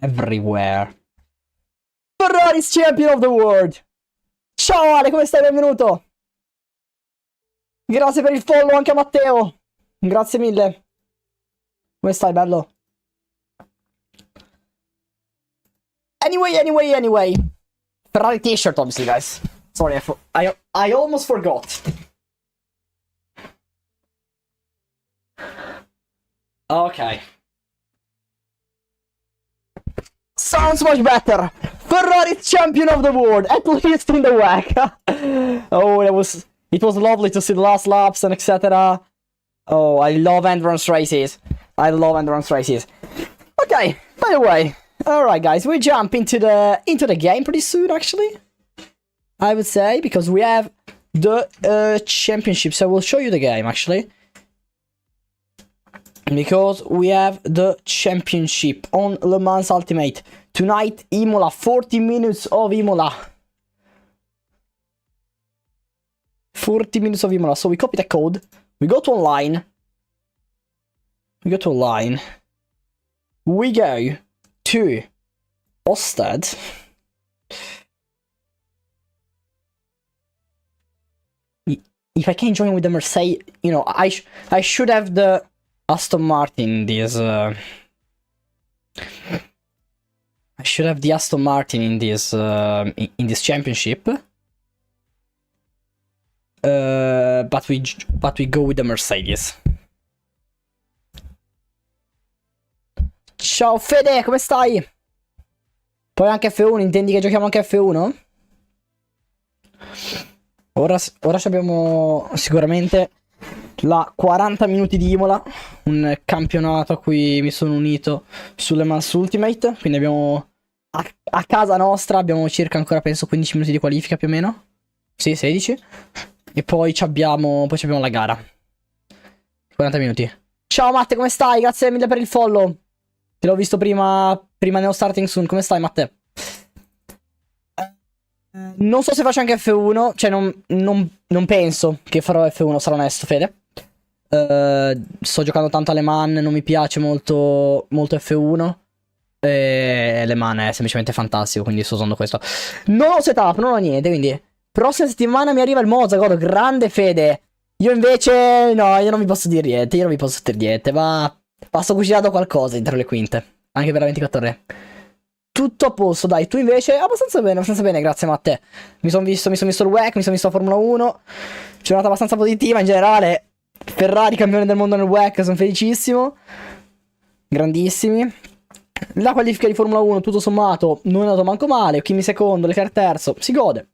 everywhere. Ferrari's champion of the world. Ciao Ale, come stai? Benvenuto. Grazie per il follow anche a Matteo. Grazie mille. Come stai, bello? Anyway. Ferrari t-shirt, obviously, guys. Sorry, I almost forgot. Okay. Sounds much better. Ferrari's champion of the world, at least in the WEC. Oh, it was lovely to see the last laps and etc. Oh, I love endurance races. Okay, by the way, all right, guys, we jump into the game pretty soon, actually. I would say, because we have the championship, so we'll show you the game actually. Because we have the championship on Le Mans Ultimate. Tonight, Imola, 40 minutes of Imola. 40 minutes of Imola. So we copy the code. We go to online. We go to Ostad. If I can't join with the Mercedes, you know, I should have the Aston Martin in this. I should have the Aston Martin in this championship. But we go with the Mercedes. Ciao Fede, come stai? Poi anche F1, intendi che giochiamo anche F1? Ora abbiamo sicuramente la 40 minuti di Imola, un campionato a cui mi sono unito sulle Mans Ultimate, quindi abbiamo a casa nostra abbiamo circa ancora penso 15 minuti di qualifica più o meno. Sì, 16. E poi abbiamo la gara. 40 minuti. Ciao Matte, come stai? Grazie mille per il follow. Te l'ho visto prima nello starting soon. Come stai, Matte? Non so se faccio anche F1. Cioè non penso che farò F1, sarò onesto, Fede. Sto giocando tanto alle Man, non mi piace molto F1. E le Man è semplicemente fantastico, quindi sto usando questo. Non ho setup, non ho niente, quindi prossima settimana mi arriva il Monza, godo, grande Fede. Io invece no, io non vi posso dire niente, ma sto cucinando qualcosa dietro le quinte, anche per la 24 ore. Tutto a posto, dai, tu invece abbastanza bene, grazie Matte. Mi sono visto il WEC, mi sono visto la Formula 1. Giornata abbastanza positiva in generale. Ferrari campione del mondo nel WEC, sono felicissimo. Grandissimi. La qualifica di Formula 1 tutto sommato non è andato manco male. Kimi secondo, Leclerc terzo, si gode.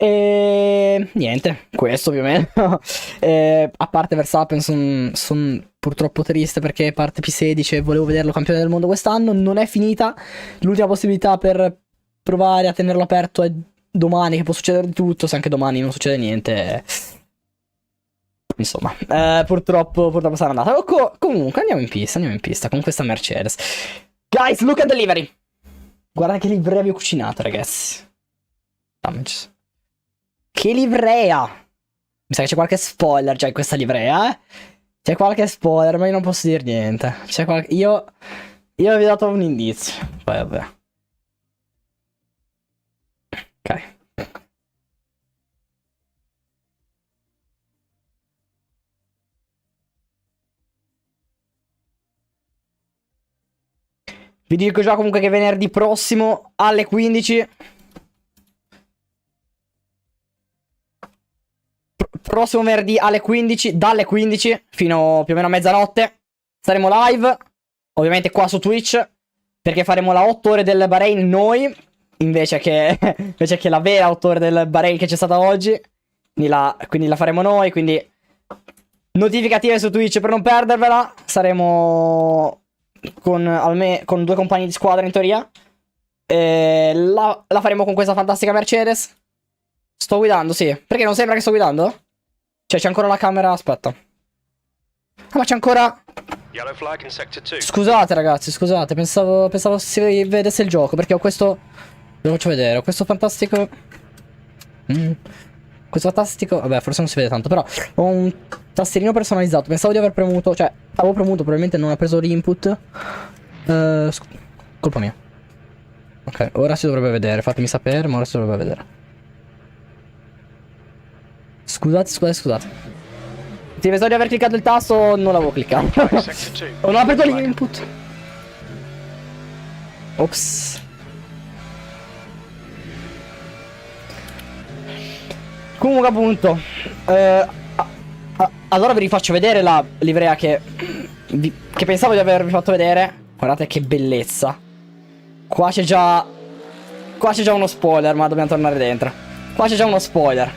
E niente, questo più o meno. A parte Verstappen sono purtroppo triste perché parte P16 e volevo vederlo campione del mondo quest'anno. Non è finita. L'ultima possibilità per provare a tenerlo aperto è domani, che può succedere di tutto. Se anche domani non succede niente, insomma, purtroppo sarà andata. Comunque andiamo in pista con questa Mercedes. Guys, look at the livery. Guarda che livrea vi ho cucinato, ragazzi. Damage. Che livrea! Mi sa che c'è qualche spoiler già in questa livrea, eh? C'è qualche spoiler, ma io non posso dire niente. Io vi ho dato un indizio. Poi vabbè. Ok. Vi dico già comunque che venerdì prossimo alle 15... Prossimo venerdì alle 15, dalle 15 fino più o meno a mezzanotte saremo live, ovviamente qua su Twitch, perché faremo la 8 ore del Bahrain noi, invece che la vera 8 ore del Bahrain che c'è stata oggi, quindi la faremo noi, quindi notificative su Twitch per non perdervela. Saremo con 2 compagni di squadra in teoria, la faremo con questa fantastica Mercedes. Sto guidando, sì. Perché non sembra che sto guidando? Cioè, c'è ancora la camera, aspetta. Ah, ma c'è ancora... Scusate, ragazzi, scusate. Pensavo si vedesse il gioco, perché ho questo... Ve lo faccio vedere, ho questo fantastico... Questo fantastico... Vabbè, forse non si vede tanto, però... Ho un tastierino personalizzato. Pensavo di aver premuto... Cioè, avevo premuto, probabilmente non ho preso l'input. Colpa mia. Ok, ora si dovrebbe vedere. Fatemi sapere, ma ora si dovrebbe vedere. Scusate. Sì, pensavo di aver cliccato il tasto, non l'avevo cliccato. Non ho aperto l'input. Ops. Comunque appunto allora vi rifaccio vedere la livrea che pensavo di avervi fatto vedere. Guardate che bellezza. Qua c'è già uno spoiler, ma dobbiamo tornare dentro. Qua c'è già uno spoiler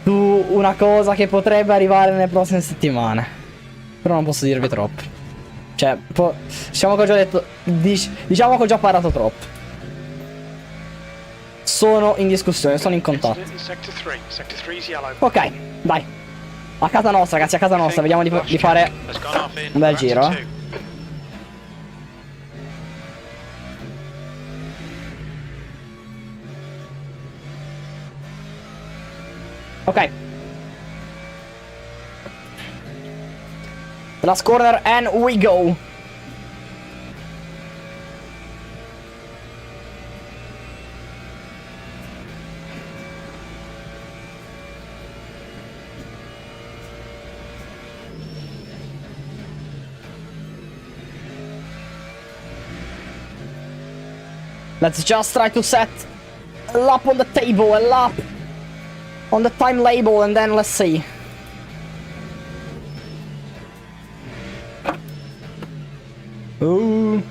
su una cosa che potrebbe arrivare nelle prossime settimane. Però non posso dirvi troppo. Cioè, diciamo che ho già detto, diciamo che ho già parlato troppo. Sono in discussione, sono in contatto. Ok, dai. A casa nostra, ragazzi, a casa nostra. Vediamo di fare un bel giro, eh. Ok. Last corner and we go. Let's just try to set a lap on the table, a lap on the time label, and then let's see. Ooh.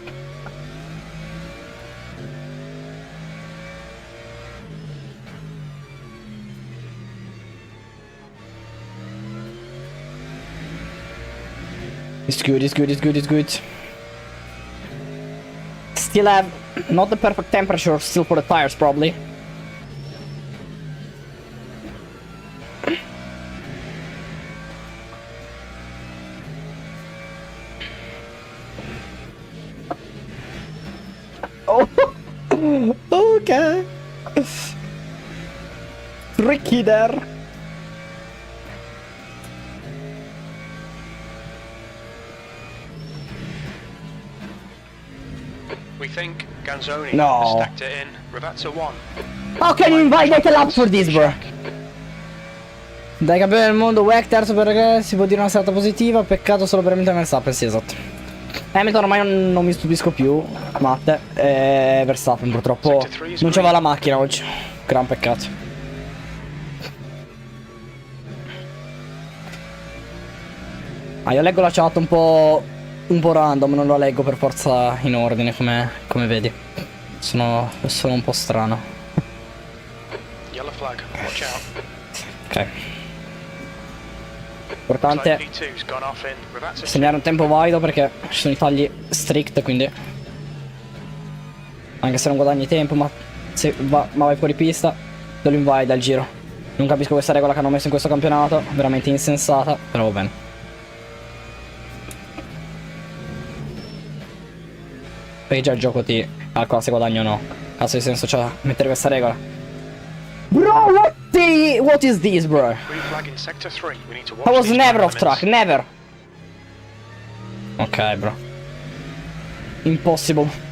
It's good. Still have not the perfect temperature still for the tires, probably. Oh, okay. Tricky there. We think Ganzoni No. has stacked it in. Ravazza 1. How can you invite a lap for this, bro? Dai campione del mondo, WEC terzo per si può dire una serata positiva. Peccato solo per Hamilton e Verstappen, sì, esatto. Hamilton ormai non mi stupisco più, Matte. Verstappen purtroppo non c'aveva la macchina oggi. Gran peccato. Io leggo la chat un po' random, non la leggo per forza in ordine come vedi. Sono un po' strano. Yellow flag. Watch out. Ok. Importante segnare un tempo valido perché ci sono i tagli strict, quindi anche se non guadagni tempo, ma se vai fuori pista te lo invalida il giro. Non capisco questa regola che hanno messo in questo campionato, veramente insensata, però va bene. Perché già il gioco ti calcola se guadagni o no. Cazzo di senso c'ha mettere questa regola. Bro, what is this, bro? I was never off track, never. Ok, bro. Impossible.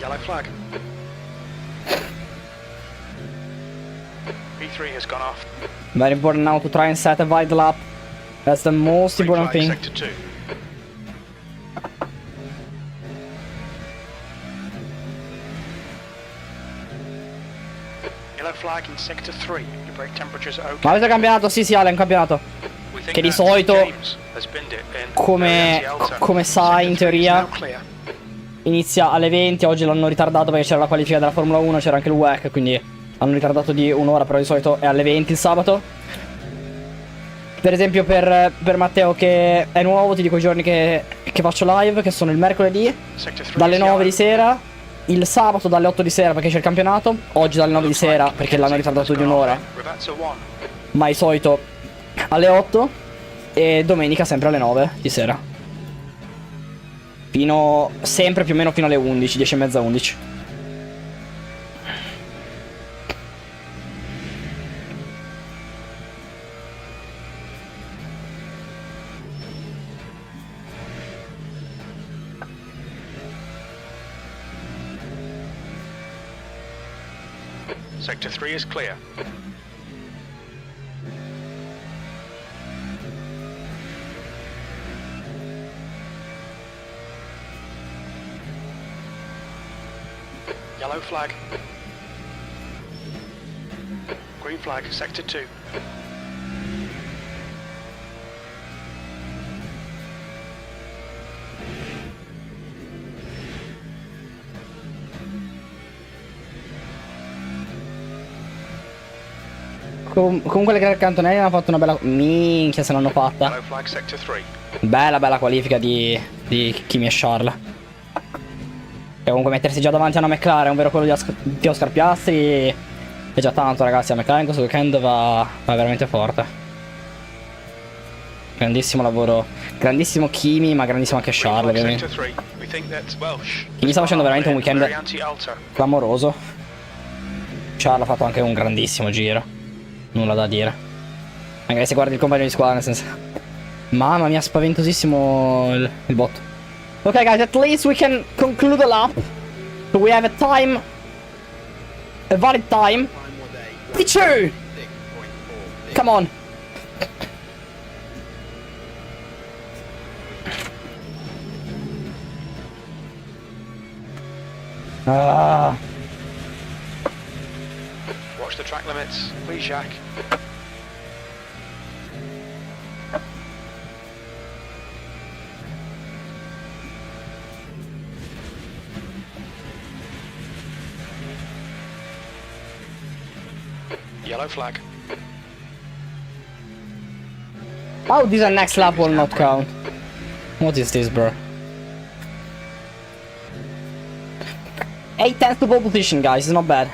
Yellow flag. P3 has gone off. Very important now to try and set a wide lap. That's the most important thing. Sector 2. Yellow flag in sector 3. Your brake temperatures are okay. Ma questo è campionato? Sì, Ale, è un campionato. Che di solito, come sai, in teoria inizia alle 20, oggi l'hanno ritardato perché c'era la qualifica della Formula 1, c'era anche il WEC, quindi hanno ritardato di un'ora, però di solito è alle 20 il sabato. Per esempio per Matteo che è nuovo, ti dico i giorni che faccio live, che sono il mercoledì dalle 9 di sera, il sabato dalle 8 di sera perché c'è il campionato, oggi dalle 9 di sera perché l'hanno ritardato di un'ora. ma di solito alle 8 e domenica sempre alle 9 di sera. Sempre più o meno fino alle 11, 10 e mezza, 11. Sector 3 is clear. Yellow flag. Green flag, sector 2. Comunque le cantonelli hanno fatto una bella... Minchia se l'hanno fatta. Yellow flag, sector 3. Bella qualifica di Kimi e Charles. E comunque mettersi già davanti a una McLaren, ovvero quello di Oscar Piastri, è già tanto, ragazzi. La McLaren questo weekend va veramente forte. Grandissimo lavoro. Grandissimo Kimi, ma grandissimo anche Charles, ovviamente. Kimi sta facendo veramente un weekend clamoroso. Charles ha fatto anche un grandissimo giro. Nulla da dire. Anche se guardi il compagno di squadra, nel senso... Mamma mia, spaventosissimo il botto. Okay guys, at least we can conclude the lap. So we have a time, a valid time. 52! Come on. Watch the track limits, please, Jacques. Yellow flag. How this next lap will not count? What is this, bro? 8 tenths to pole position, guys. It's not bad.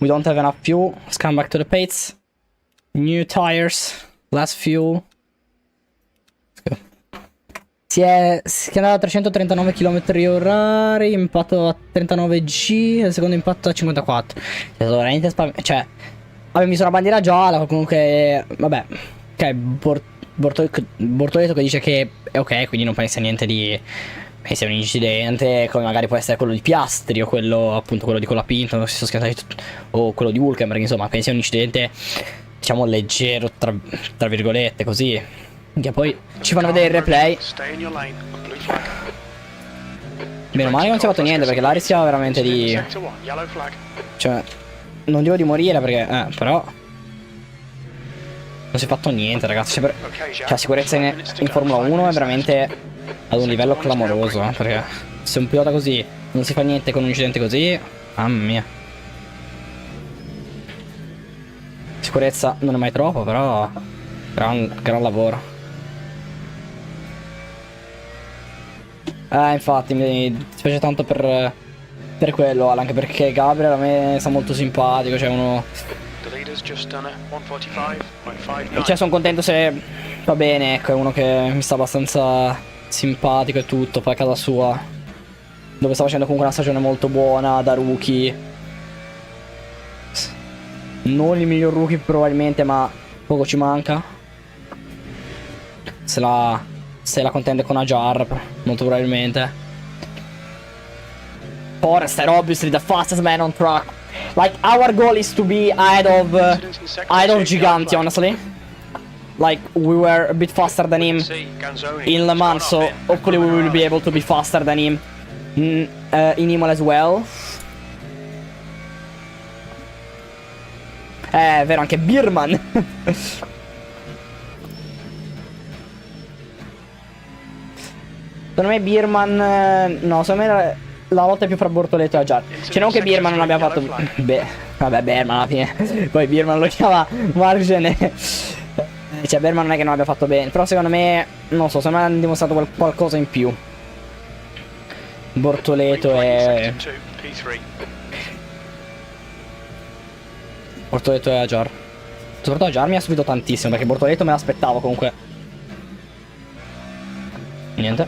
We don't have enough fuel. Let's come back to the pates. New tires. Last fuel. Si è andato a 339 km/h, impatto a 39G, il secondo impatto a 54. È stato veramente cioè, abbiamo visto una bandiera gialla, comunque, vabbè. Ok, Bortoleto che dice che è ok, quindi non pensa niente di... sia un incidente, come magari può essere quello di Piastri o quello, appunto, quello di Colapinto, non si sono schiantati o quello di Hülkenberg, insomma, pensi a un incidente, diciamo, leggero, tra virgolette, così. Che poi ci fanno vedere il replay. Meno male che non si è fatto niente, perché là rischiava veramente di... cioè, non dico di morire perché... però... non si è fatto niente, ragazzi. Cioè, la sicurezza in Formula 1 è veramente ad un livello clamoroso, perché se un pilota così non si fa niente con un incidente così... mamma mia. Sicurezza non è mai troppo, però... gran lavoro. Infatti mi dispiace tanto per quello, anche perché Gabriel a me sta molto simpatico, cioè uno... cioè sono contento se va bene, ecco, è uno che mi sta abbastanza simpatico e tutto, fa a casa sua, dove sta facendo comunque una stagione molto buona da rookie. Non il miglior rookie probabilmente, ma poco ci manca. Se la contende con Ajar, molto probabilmente. Forrester, obviously the fastest man on track. Like, our goal is to be ahead of Giganti, honestly. Like, we were a bit faster than him in Le Mans, so hopefully we will be able to be faster than him in Imola as well. È vero, anche Birman. Secondo me Birman... no, secondo me la lotta è più fra Bortoleto e Ajar. Cioè non che Birman non abbia fatto... beh, vabbè, Birman alla fine. Poi Birman lo chiama Margene. Cioè, Berman non è che non abbia fatto bene. Però secondo me, non so, secondo me hanno dimostrato qualcosa in più. Bortoleto e... Bortoleto e Ajar. Soprattutto Ajar mi ha subito tantissimo, perché Bortoleto me l'aspettavo comunque. Niente.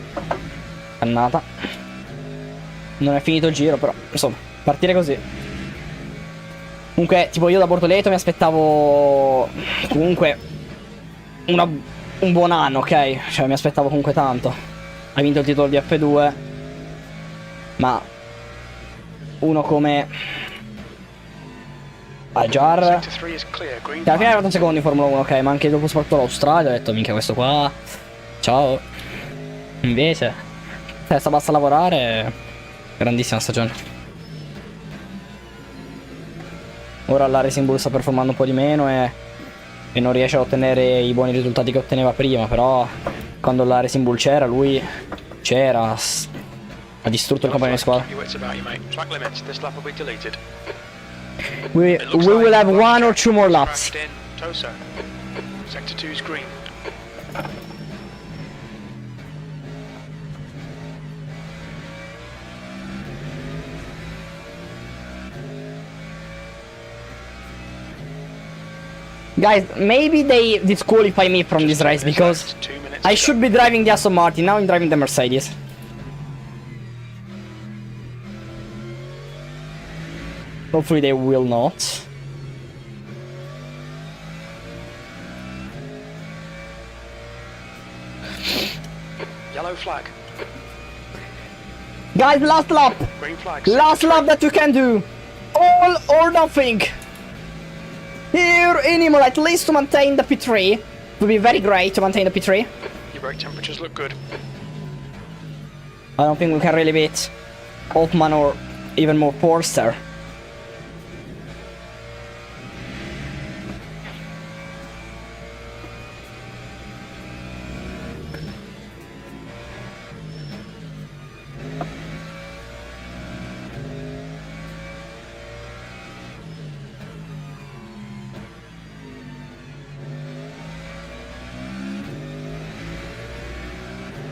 Cannata. Non è finito il giro, però, insomma, partire così. Comunque, tipo, io da Bortoleto mi aspettavo comunque un buon anno, ok? Cioè, mi aspettavo comunque tanto. Ha vinto il titolo di F2. Ma uno come Ajar, che alla fine è arrivato secondo in Formula 1, ok? Ma anche dopo soprattutto l'Australia ho detto, minchia, questo qua, ciao. Invece testa basta lavorare. Grandissima stagione. Ora la Racing Bull sta performando un po' di meno e non riesce a ottenere i buoni risultati che otteneva prima. Però quando la Racing Bull c'era, lui c'era, ha distrutto il compagno di squadra. We will have 1 or 2 more laps. Guys, maybe they disqualify me from this race because I should be driving the Aston Martin. Now I'm driving the Mercedes. Hopefully they will not. Yellow flag. Guys, last lap. Green flag. Last lap that you can do. All or nothing. Here in Imola, at least to maintain the P3. It would be very great to maintain the P3. Your brake temperatures look good. I don't think we can really beat Altman or even more Forster.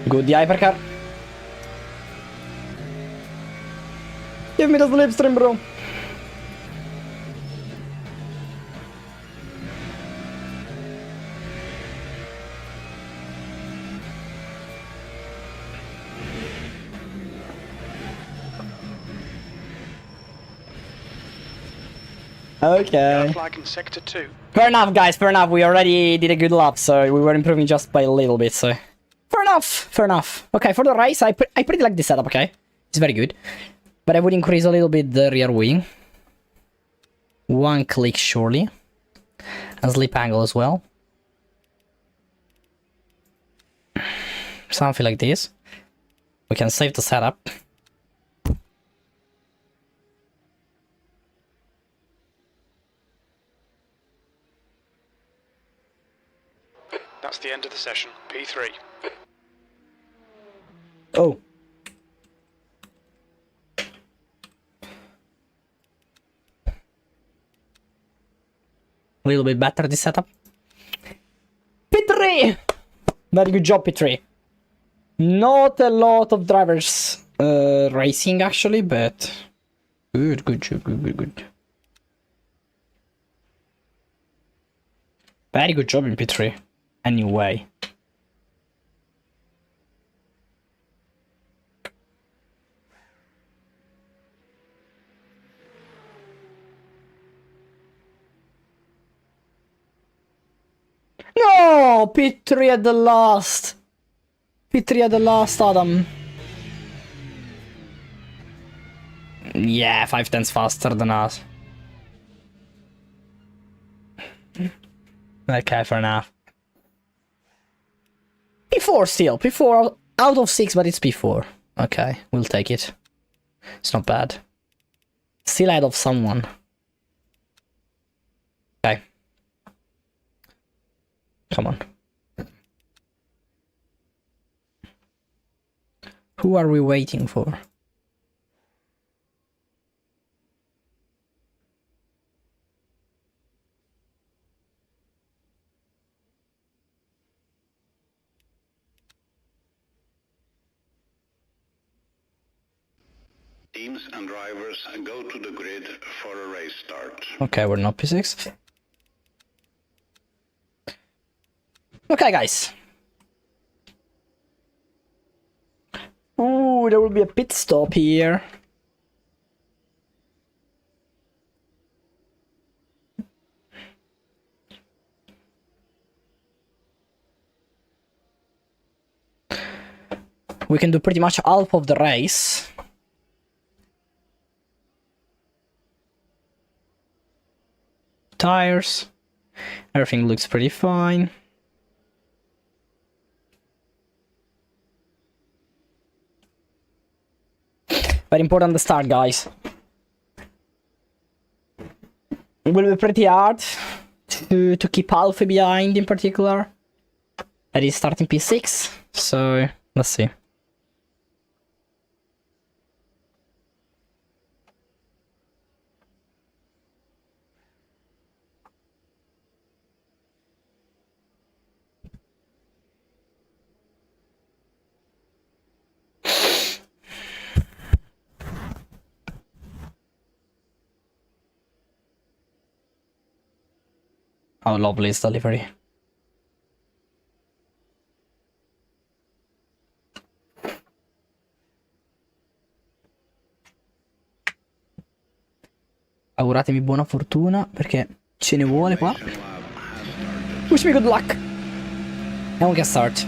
Good, the hypercar. Give me the slipstream, bro. Okay. Flag in sector 2. Fair enough, guys, fair enough. We already did a good lap, so we were improving just by a little bit, so... Fair enough, fair enough. Okay, for the race, I pretty like this setup, okay? It's very good. But I would increase a little bit the rear wing. 1 click, surely. And slip angle as well. Something like this. We can save the setup. That's the end of the session. P3. Oh. A little bit better this setup. P3! Very good job, P3. Not a lot of drivers racing actually, but good job, good. Very good job in P3. Anyway. No! P3 at the last. P3 at the last, Adam. Yeah, 5/10 faster than us. Okay, fair enough. P4 still. P4 out of 6, but it's P4. Okay, we'll take it. It's not bad. Still ahead of someone. Okay. Come on. Who are we waiting for? Teams and drivers go to the grid for a race start. Okay, we're not P6. Okay, guys. Ooh, there will be a pit stop here. We can do pretty much half of the race. Tires. Everything looks pretty fine. Very important the start, guys. It will be pretty hard to keep Alpha behind in particular. That is starting P6, so let's see. How lovely is delivery. Auguratemi buona fortuna perché ce ne vuole qua. Wish me good luck. And we can start.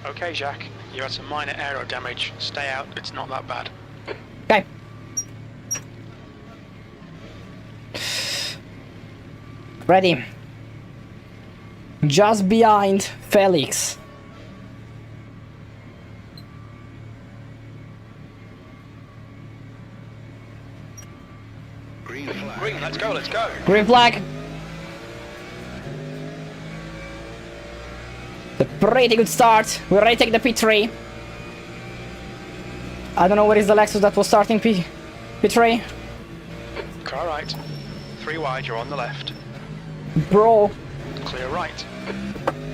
Okay, Jack. You had some minor aero damage. Stay out. It's not that bad. Okay. Ready. Just behind Felix. Green flag. Green, let's go, let's go. Green flag. A pretty good start. We already take the P3. I don't know where is the Lexus that was starting P3. Car right. 3 wide, you're on the left. Bro, Clear right.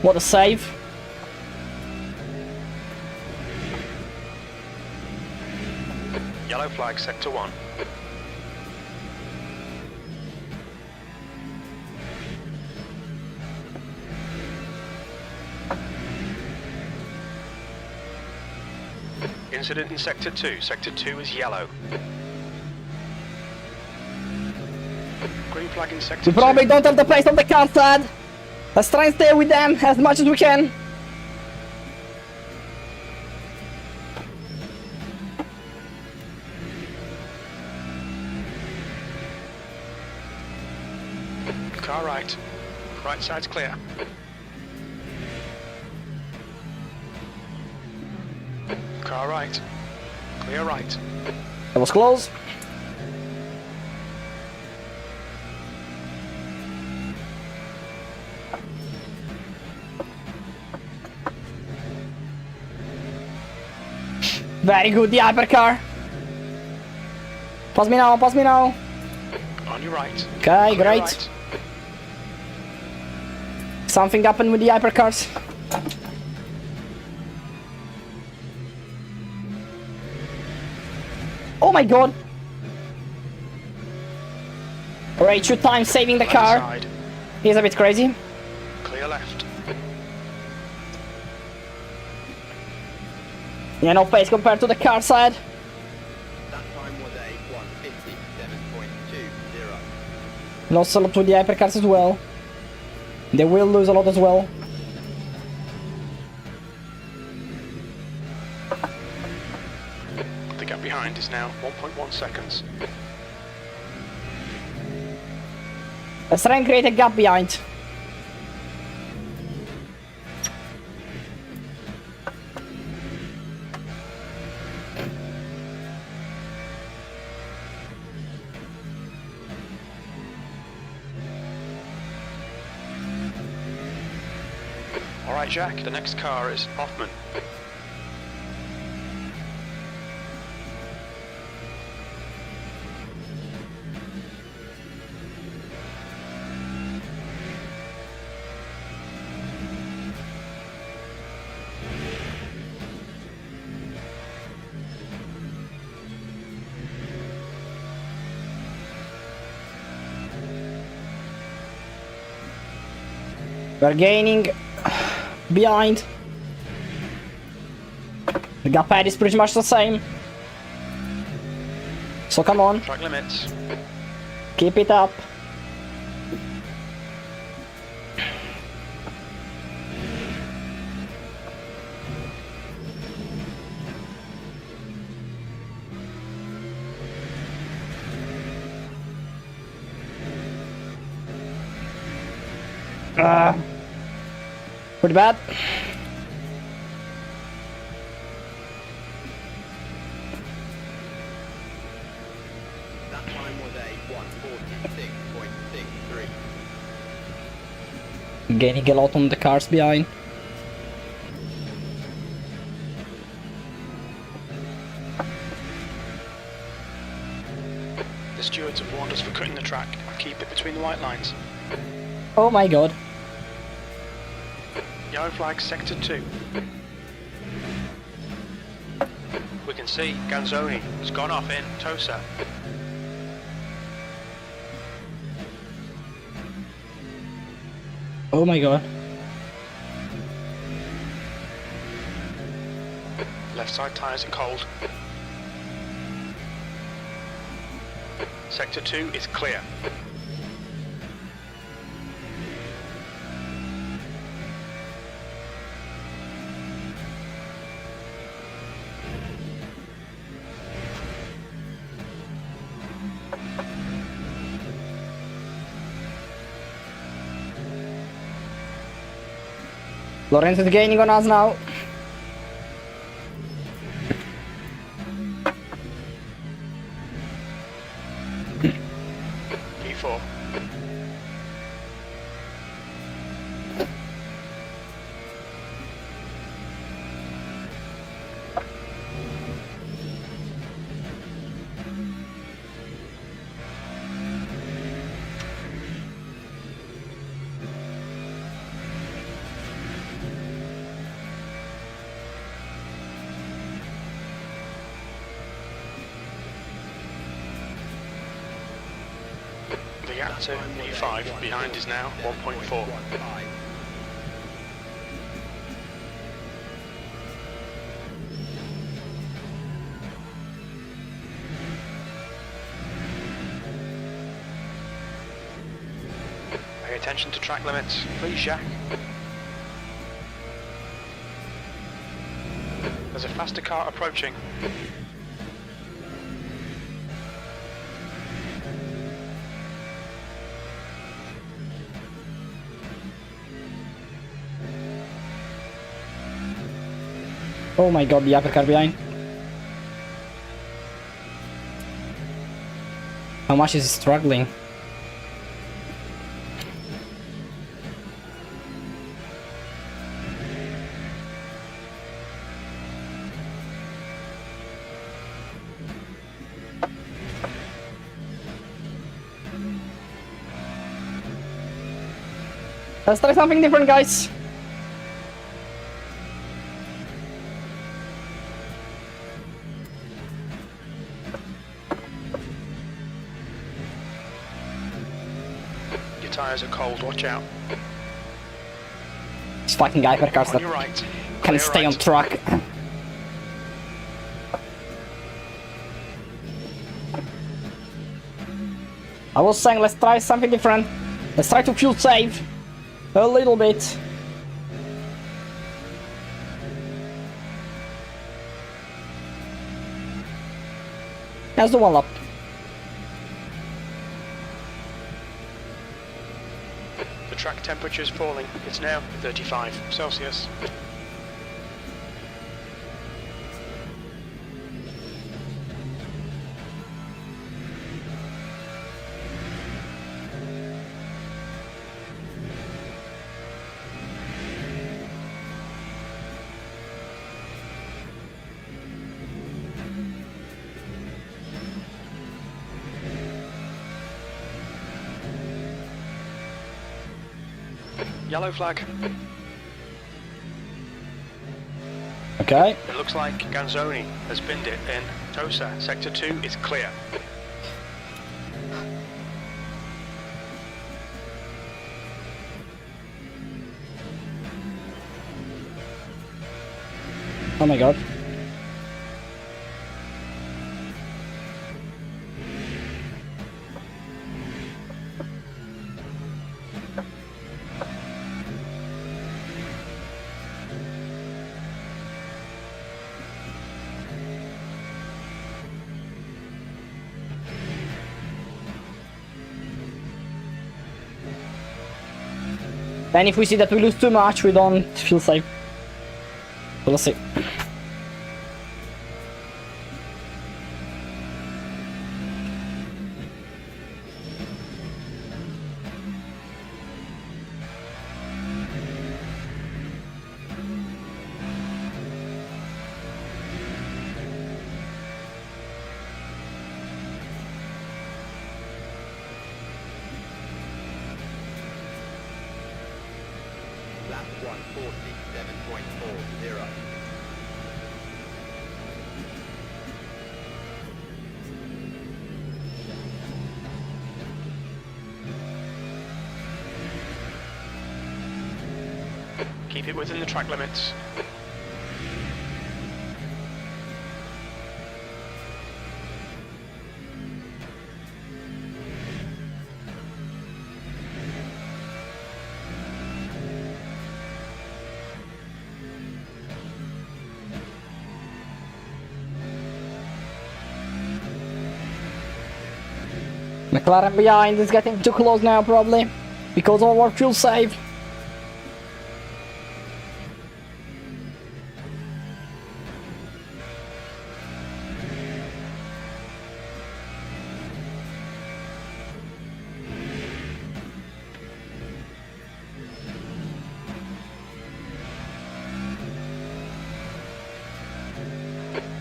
what a save. Yellow flag, sector 1. Incident in sector 2. Sector 2 is yellow. Green flag in sector We 2. probably don't have the place on the car side. Let's try and stay with them as much as we can. Car right. Right side's clear. Car right. Clear right. That was close. Very good, the hypercar. Pass me now, pass me now. On your right. Okay, Clear great. right. Something happened with the hypercars. Oh my god. Alright, 2 times saving the Left car. side. He's a bit crazy. Clear left. Yeah, no pace compared to the car side. That time was a 1:57.20. Lost a lot with the hypercars as well. They will lose a lot as well. The gap behind is now 1.1 seconds. Let's try and create a gap behind. Alright, Jack, the next car is Hoffman. We're gaining behind. The gap ahead is pretty much the same. So come on, Track limits. keep it up. Pretty bad. That time was a 146.63. Gaining a lot on the cars behind. The stewards have warned us for cutting the track. Keep it between the white lines. Oh my god. Yellow flag, sector 2. We can see Ganzoni has gone off in Tosa. Oh my god. Left side tyres are cold. Sector 2 is clear. Lorenzo is gaining on us now. P4. The gap to P5 behind is now 1.4. Pay attention to track limits, please, Jack. There's a faster car approaching. Oh my god, the uppercar behind. How much is he struggling? Let's try something different, guys. Your tyres are cold, watch out. These fucking hypercars On that your right. can Clear stay right. on track. I was saying, let's try something different. Let's try to fuel save a little bit. Let's do one lap. The track temperature is falling. It's now 35 Celsius. Yellow flag. Ok. It looks like Ganzoni has binned it in Tosa. Sector 2 is clear. Oh my god. And if we see that we lose too much, we don't feel safe. We'll see. Lap 147.40. Keep it within the track limits. McLaren behind is getting too close now, probably. Because of our fuel save.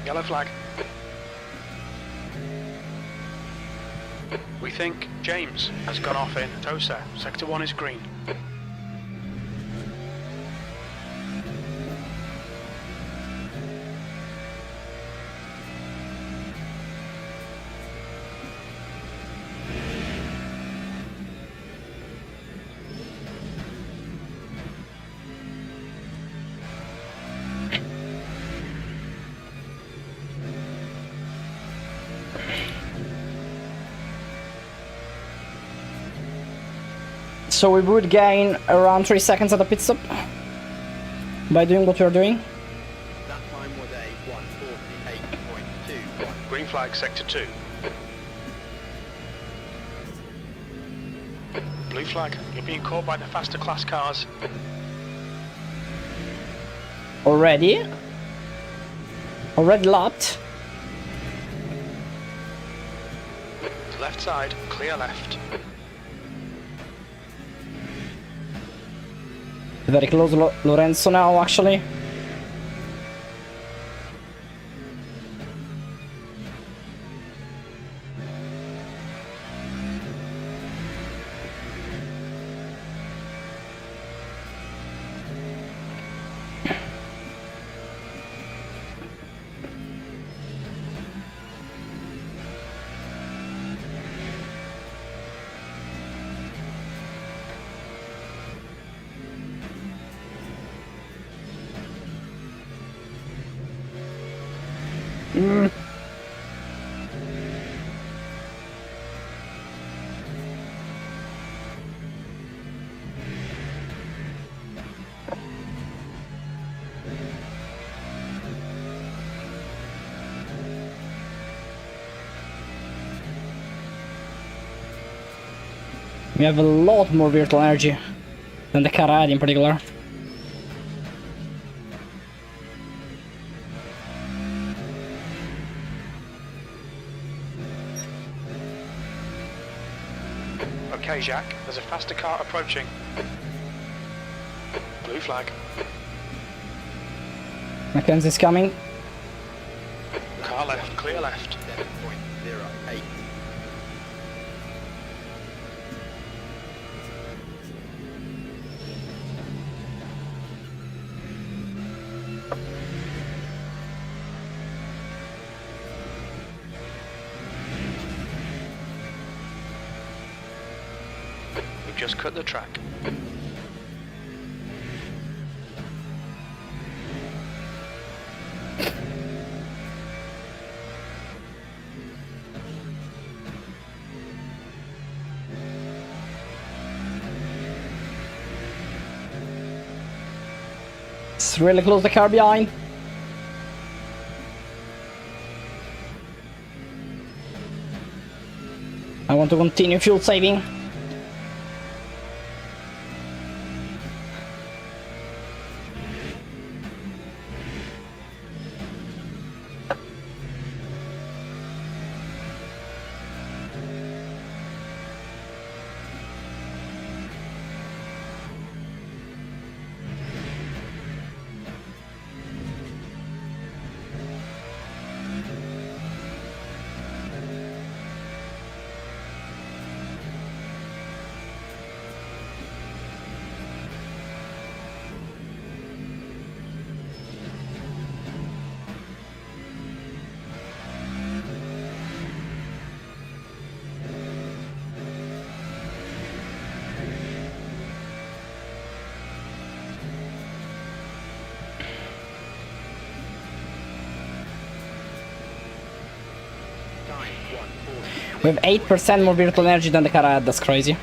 Yellow flag. We think James has gone off in Tosa. Sector 1 is green. So we would gain around 3 seconds at the pit stop by doing what we're doing. That time was a 148.21. Green flag, sector 2. Blue flag, you're being caught by the faster class cars. Already lapped. Left side, clear left. Very close Lorenzo now, actually. We have a lot more virtual energy than the Carrad in particular. Okay, Jacques, there's a faster car approaching. Blue flag. Mackenzie's coming. Car left, clear left. 7.08. just cut the track. It's really close the car behind. I want to continue fuel saving. We have 8% more virtual energy than the car had, that's crazy.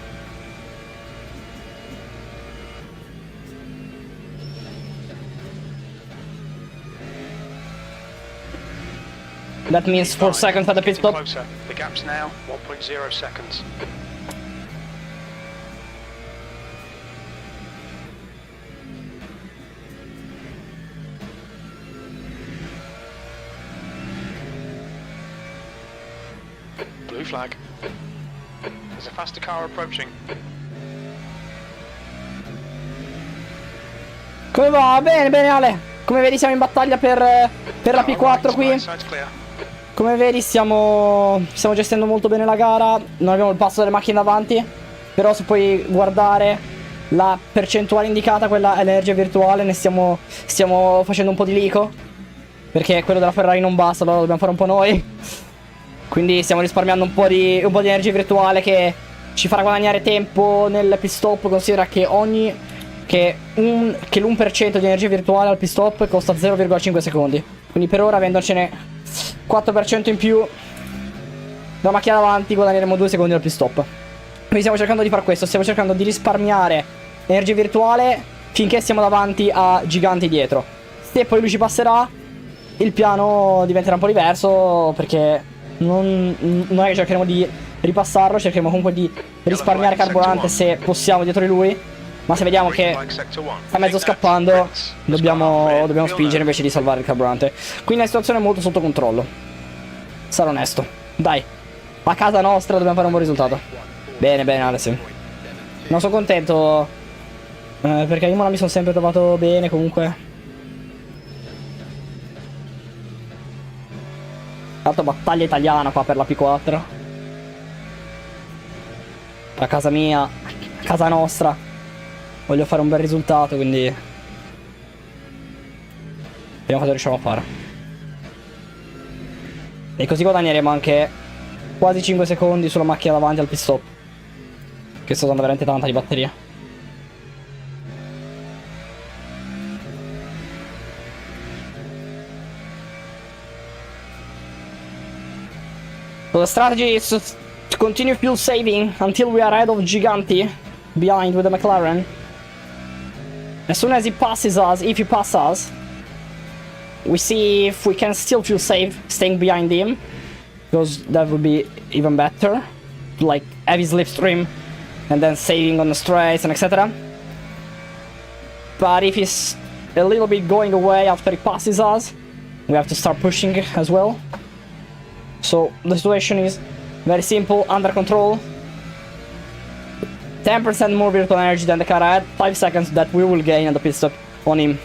That means 4 seconds for the pit stop. Closer. The gap's now 1.0 seconds. Blue flag. There's a faster car approaching. Come va? Bene, bene Ale. Come vedi siamo in battaglia per la P4 qui. Side's clear. Come vedi stiamo gestendo molto bene la gara. Non abbiamo il passo delle macchine davanti. Però se puoi guardare la percentuale indicata, quella è l'energia virtuale. Ne stiamo facendo un po' di lico, perché quello della Ferrari non basta, allora dobbiamo fare un po' noi. Quindi stiamo risparmiando un po' di energia virtuale che ci farà guadagnare tempo nel pit stop. Considera che l'1% di energia virtuale al pit stop costa 0,5 secondi. Quindi per ora, avendocene 4% in più dalla macchina davanti, guadagneremo 2 secondi al pit stop. Quindi stiamo cercando di fare questo. Stiamo cercando di risparmiare energia virtuale finché siamo davanti a giganti dietro. Se poi lui ci passerà, il piano diventerà un po' diverso, perché non è che cercheremo di ripassarlo. Cercheremo comunque di risparmiare carburante se possiamo dietro di lui. Ma se vediamo che sta mezzo scappando, dobbiamo spingere invece di salvare il carburante. Quindi la situazione è molto sotto controllo. Sarò onesto. Dai, a casa nostra dobbiamo fare un buon risultato. Bene, bene Alessi. Non sono contento, perché a Imola mi sono sempre trovato bene comunque. Tanto battaglia italiana qua per la P4. A casa mia, a casa nostra. Voglio fare un bel risultato, quindi vediamo cosa riusciamo a fare. E così guadagneremo anche quasi 5 secondi sulla macchina davanti al pit stop, che sto usando veramente tanta di batteria. So the strategy is to continue fuel saving until we are ahead of Giganti behind with the McLaren. As soon as he passes us, if he passes us, we see if we can still fuel save staying behind him, because that would be even better. Like heavy slipstream and then saving on the straights and etc. But if he's a little bit going away after he passes us, we have to start pushing as well. So the situation is very simple, under control. 10% more virtual energy than the car had, 5 seconds that we will gain at the pit stop on him.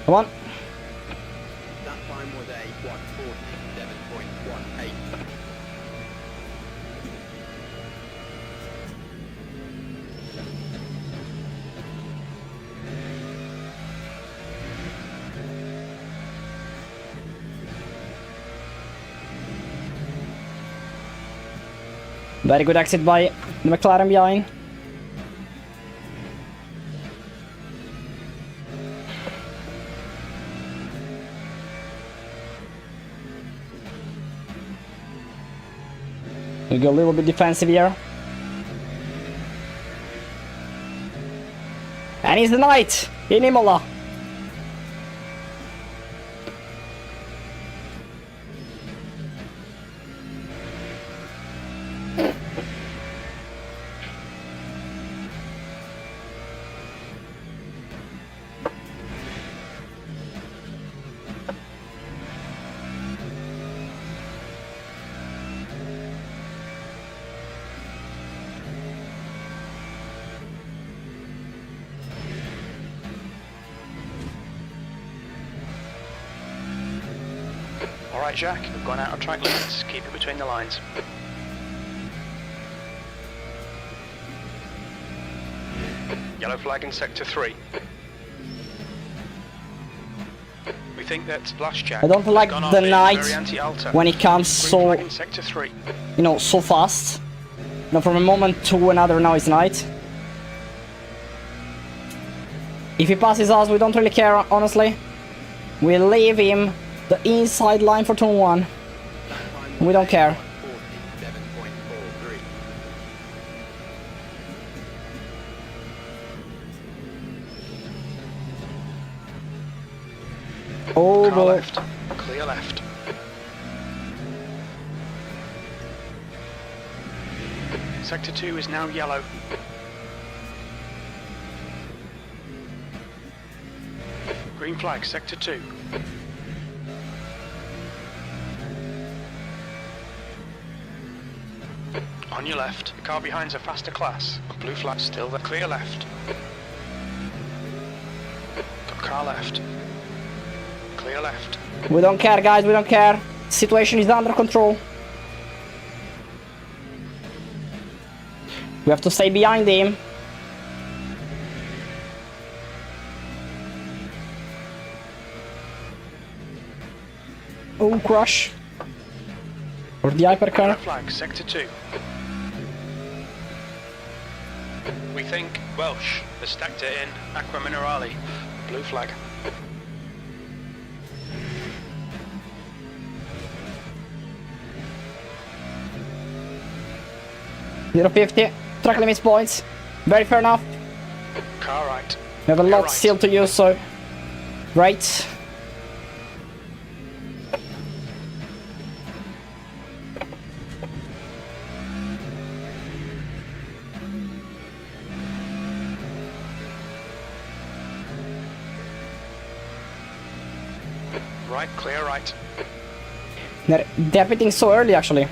Come on. That time was a Very good exit by the McLaren behind. We go a little bit defensive here. And he's the knight in Imola. Alright, Jack, we've gone out of track limits. Keep it between the lines. Yellow flag in sector 3. We think that Splash Jack I don't like has gone the off in knight very anti-alta. when it comes Green so, flag in sector 3. you know, so fast. You know, from a moment to another now it's knight. If he passes us, we don't really care, honestly. We leave him the inside line for turn 1. We don't care. 47.43. Oh, Car boy. left. Clear left. Sector 2 is now yellow. Green flag, sector 2. On your left, the car behind's a faster class. Blue flag still there. Clear left. Got car left. Clear left. We don't care, guys, we don't care. Situation is under control. We have to stay behind him. Oh, crush. Or the hypercar. Red flag, sector 2. We think Welsh has stacked it in Aqua Minerali. Blue flag. 050. Track limits points. Very fair enough. Car right. We have a Car lot right. still to use, so... Right. Right, clear right. They're pitting so early, actually.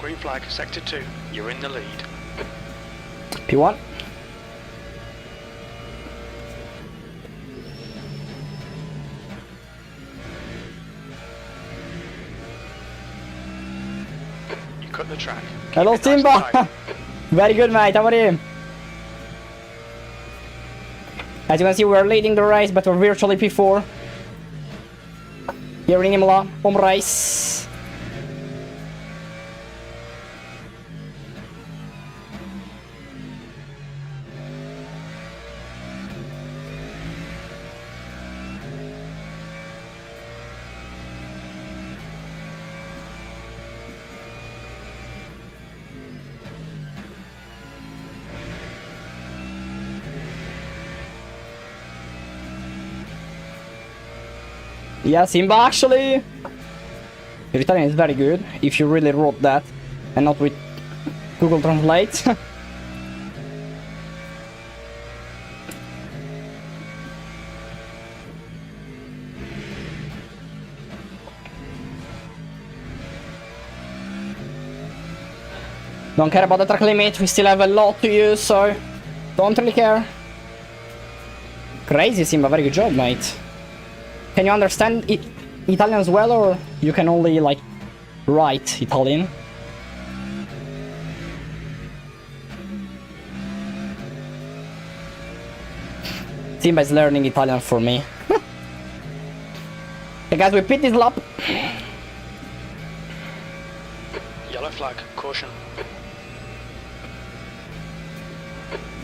Green flag, sector 2. You're in the lead. P1. You cut the track. Keep Hello, it nice and Simba! tight. Very good, mate. How are you? As you can see, we're leading the race, but we're virtually P4. Here in Imola, home race. Yeah, Simba, actually. Your Italian is very good, if you really wrote that, and not with Google Translate. Don't care about the track limit, we still have a lot to use, so don't really care. Crazy, Simba, very good job, mate. Can you understand Italian as well, or you can only, like, write Italian? Simba is learning Italian for me. Okay, guys, we pit this lap. Yellow flag, caution.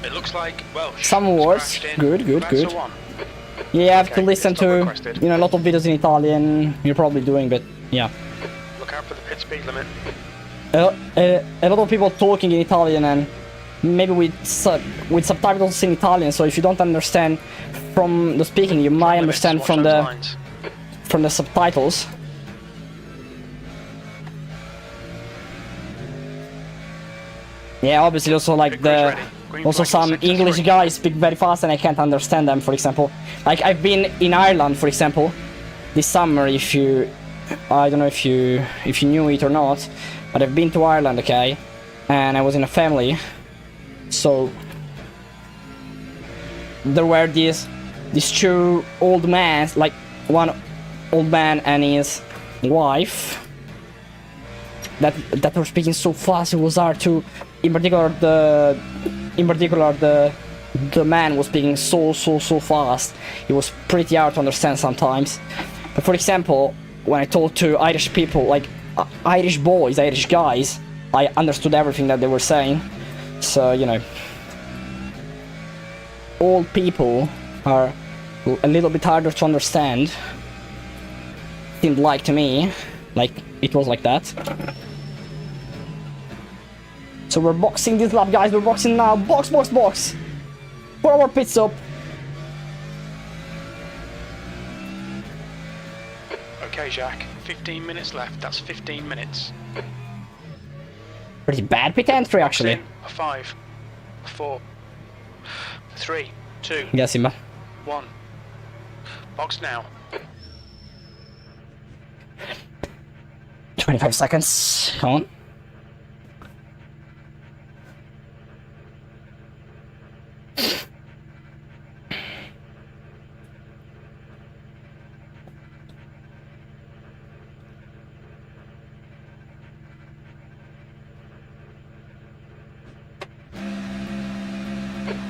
It looks like, well, Some words. Good. One. Yeah, you have to Okay, listen it's not to, requested. you know, a lot of videos in Italian. You're probably doing, but yeah. Look out for the pit speed limit. A lot of people talking in Italian and maybe with subtitles in Italian. So if you don't understand from the speaking, you might understand from the subtitles. Yeah, obviously also like also some English guys speak very fast and I can't understand them, for example. Like I've been in Ireland, for example, this summer. I don't know if you knew it or not, but I've been to Ireland, okay, and I was in a family, so there were these two old men, like one old man and his wife, that were speaking so fast. It was hard to, in particular the man was speaking so fast. It was pretty hard to understand sometimes. But for example, when I talked to Irish people, like Irish boys, Irish guys, I understood everything that they were saying. So, you know, old people are a little bit harder to understand. Seemed like to me, like it was like that. So we're boxing this lap, guys. We're boxing now. Box. For our pit stop. Okay, Jack. 15 minutes left. That's 15 minutes. Pretty bad pit entry, actually. In. 5, 4, 3, 2, Yeah, Simba. 1. Box now. 25 seconds. Come on.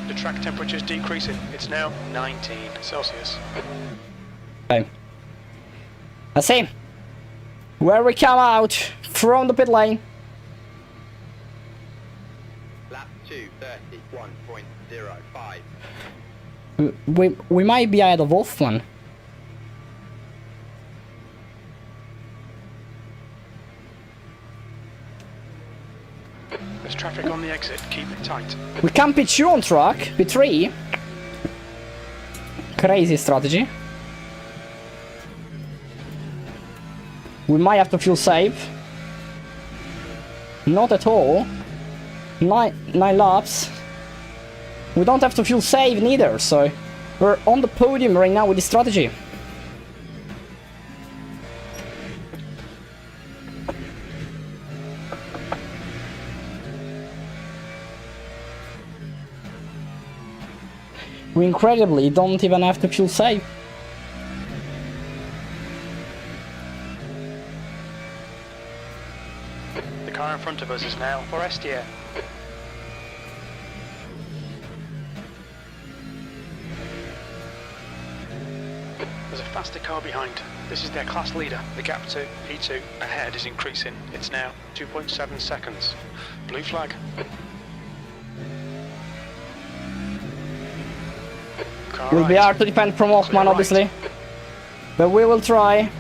The track temperature is decreasing. It's now 19 Celsius. Okay. Let's see where we come out from the pit lane. Lap 2, 31.05. We might be ahead of Wolfman. There's traffic on the exit. Keep it tight. We can pitch you on track, P3. Crazy strategy. We might have to fuel save. Not at all. 9 laps. We don't have to fuel save neither, so we're on the podium right now with this strategy. We incredibly don't even have to fuel save. The car in front of us is now Forestier. There's a faster car behind. This is their class leader. The gap to P2 ahead is increasing. It's now 2.7 seconds. Blue flag. Will be hard to defend from Hoffman, obviously, but we will try.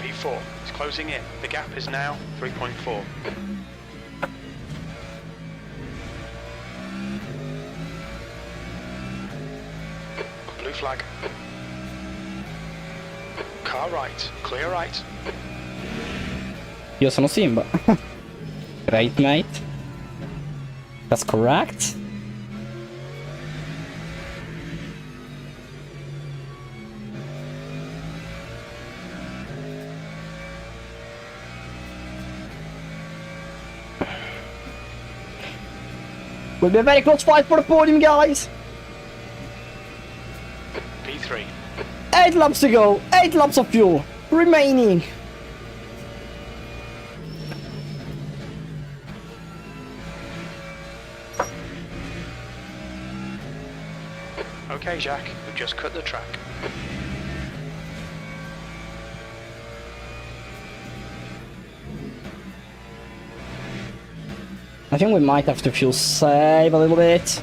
P4 is closing in. The gap is now 3.4. Blue flag. Car right. Clear right. Io sono Simba. Great, mate. That's correct. Will be a very close fight for the podium, guys. P3. 8 laps to go. 8 laps of fuel remaining. Okay, Jack. We've just cut the track. I think we might have to fuel save a little bit.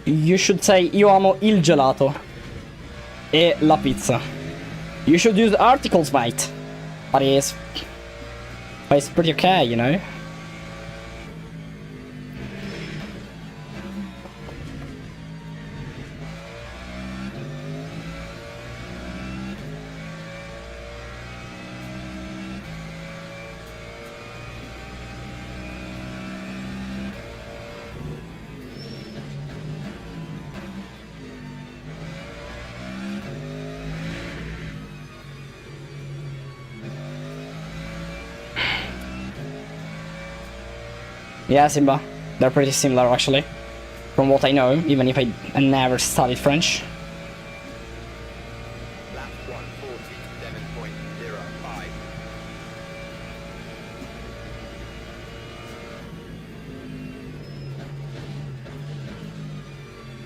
You should say io amo il gelato e la pizza. You should use articles, mate. But it's pretty okay, you know. Yeah, Simba. They're pretty similar, actually. From what I know, even if I never studied French. Lap 147.05.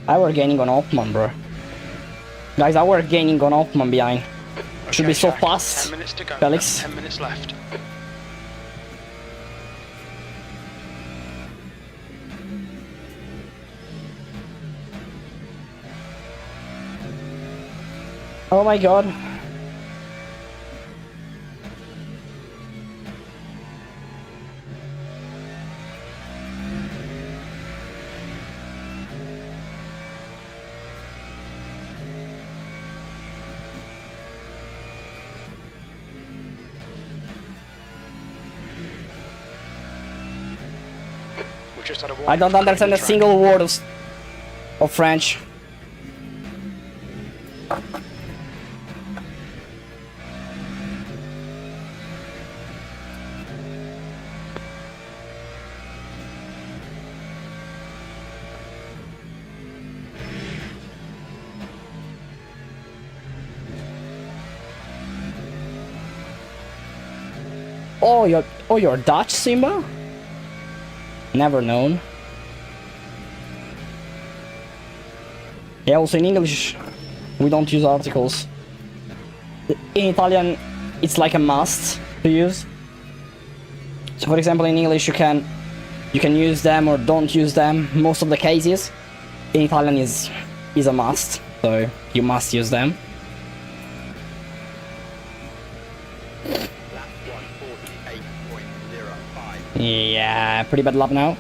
Our gaining on Opman, bro. Guys, our gaining on Opman behind. Should Okay, be so Jack, fast. 10 minutes to go. Felix. 10 minutes left. Oh my god. We've just had a I don't understand a single word of French. Oh, you're Dutch, Simba? Never known. Yeah, also in English, we don't use articles. In Italian, it's like a must to use. So for example, in English you can use them or don't use them. Most of the cases, in Italian is a must, so you must use them. Lap 148.05. Yeah, pretty bad lap now.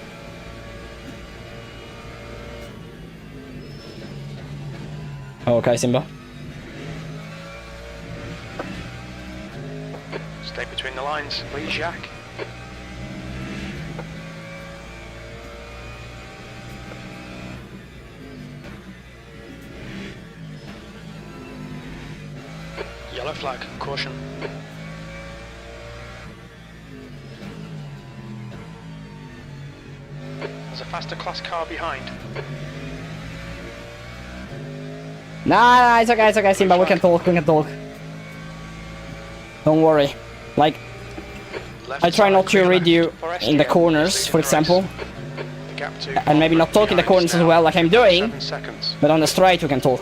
Okay, Simba. Stay between the lines, please, Jack. Yellow flag, caution. There's a faster class car behind. Nah, it's okay, Simba, we can talk. Don't worry. Like, Left I try side, not to clear read left. you Forest in the here, corners, leading for the race. example, The gap to and maybe not talk in the behind corners as now. well, like I'm doing, 7 seconds. but on the straight we can talk.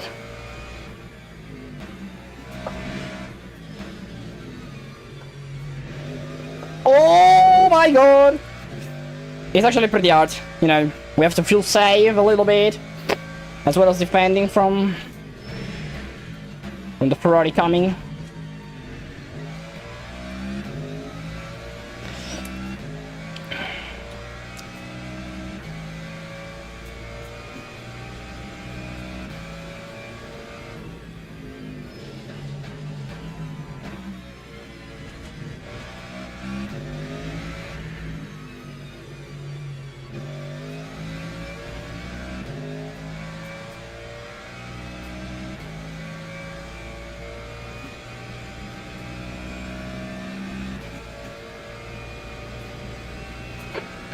Oh my god! It's actually pretty hard, you know, we have to fuel save a little bit, as well as defending from the Ferrari coming.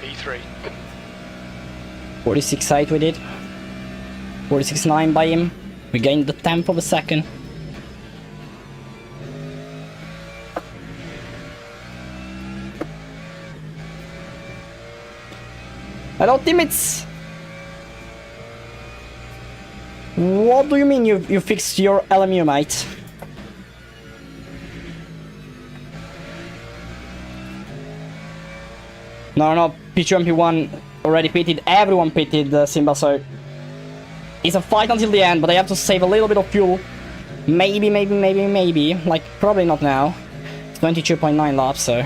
P3. 46.8 we did. 46.9 by him. We gained the 10th of a second. Hello, teammates! What do you mean you fixed your LMU, mate? No, P2 and P1 already pitted. Everyone pitted Simba, so it's a fight until the end, but I have to save a little bit of fuel. Maybe. Like, probably not now. It's 22.9 laps, so...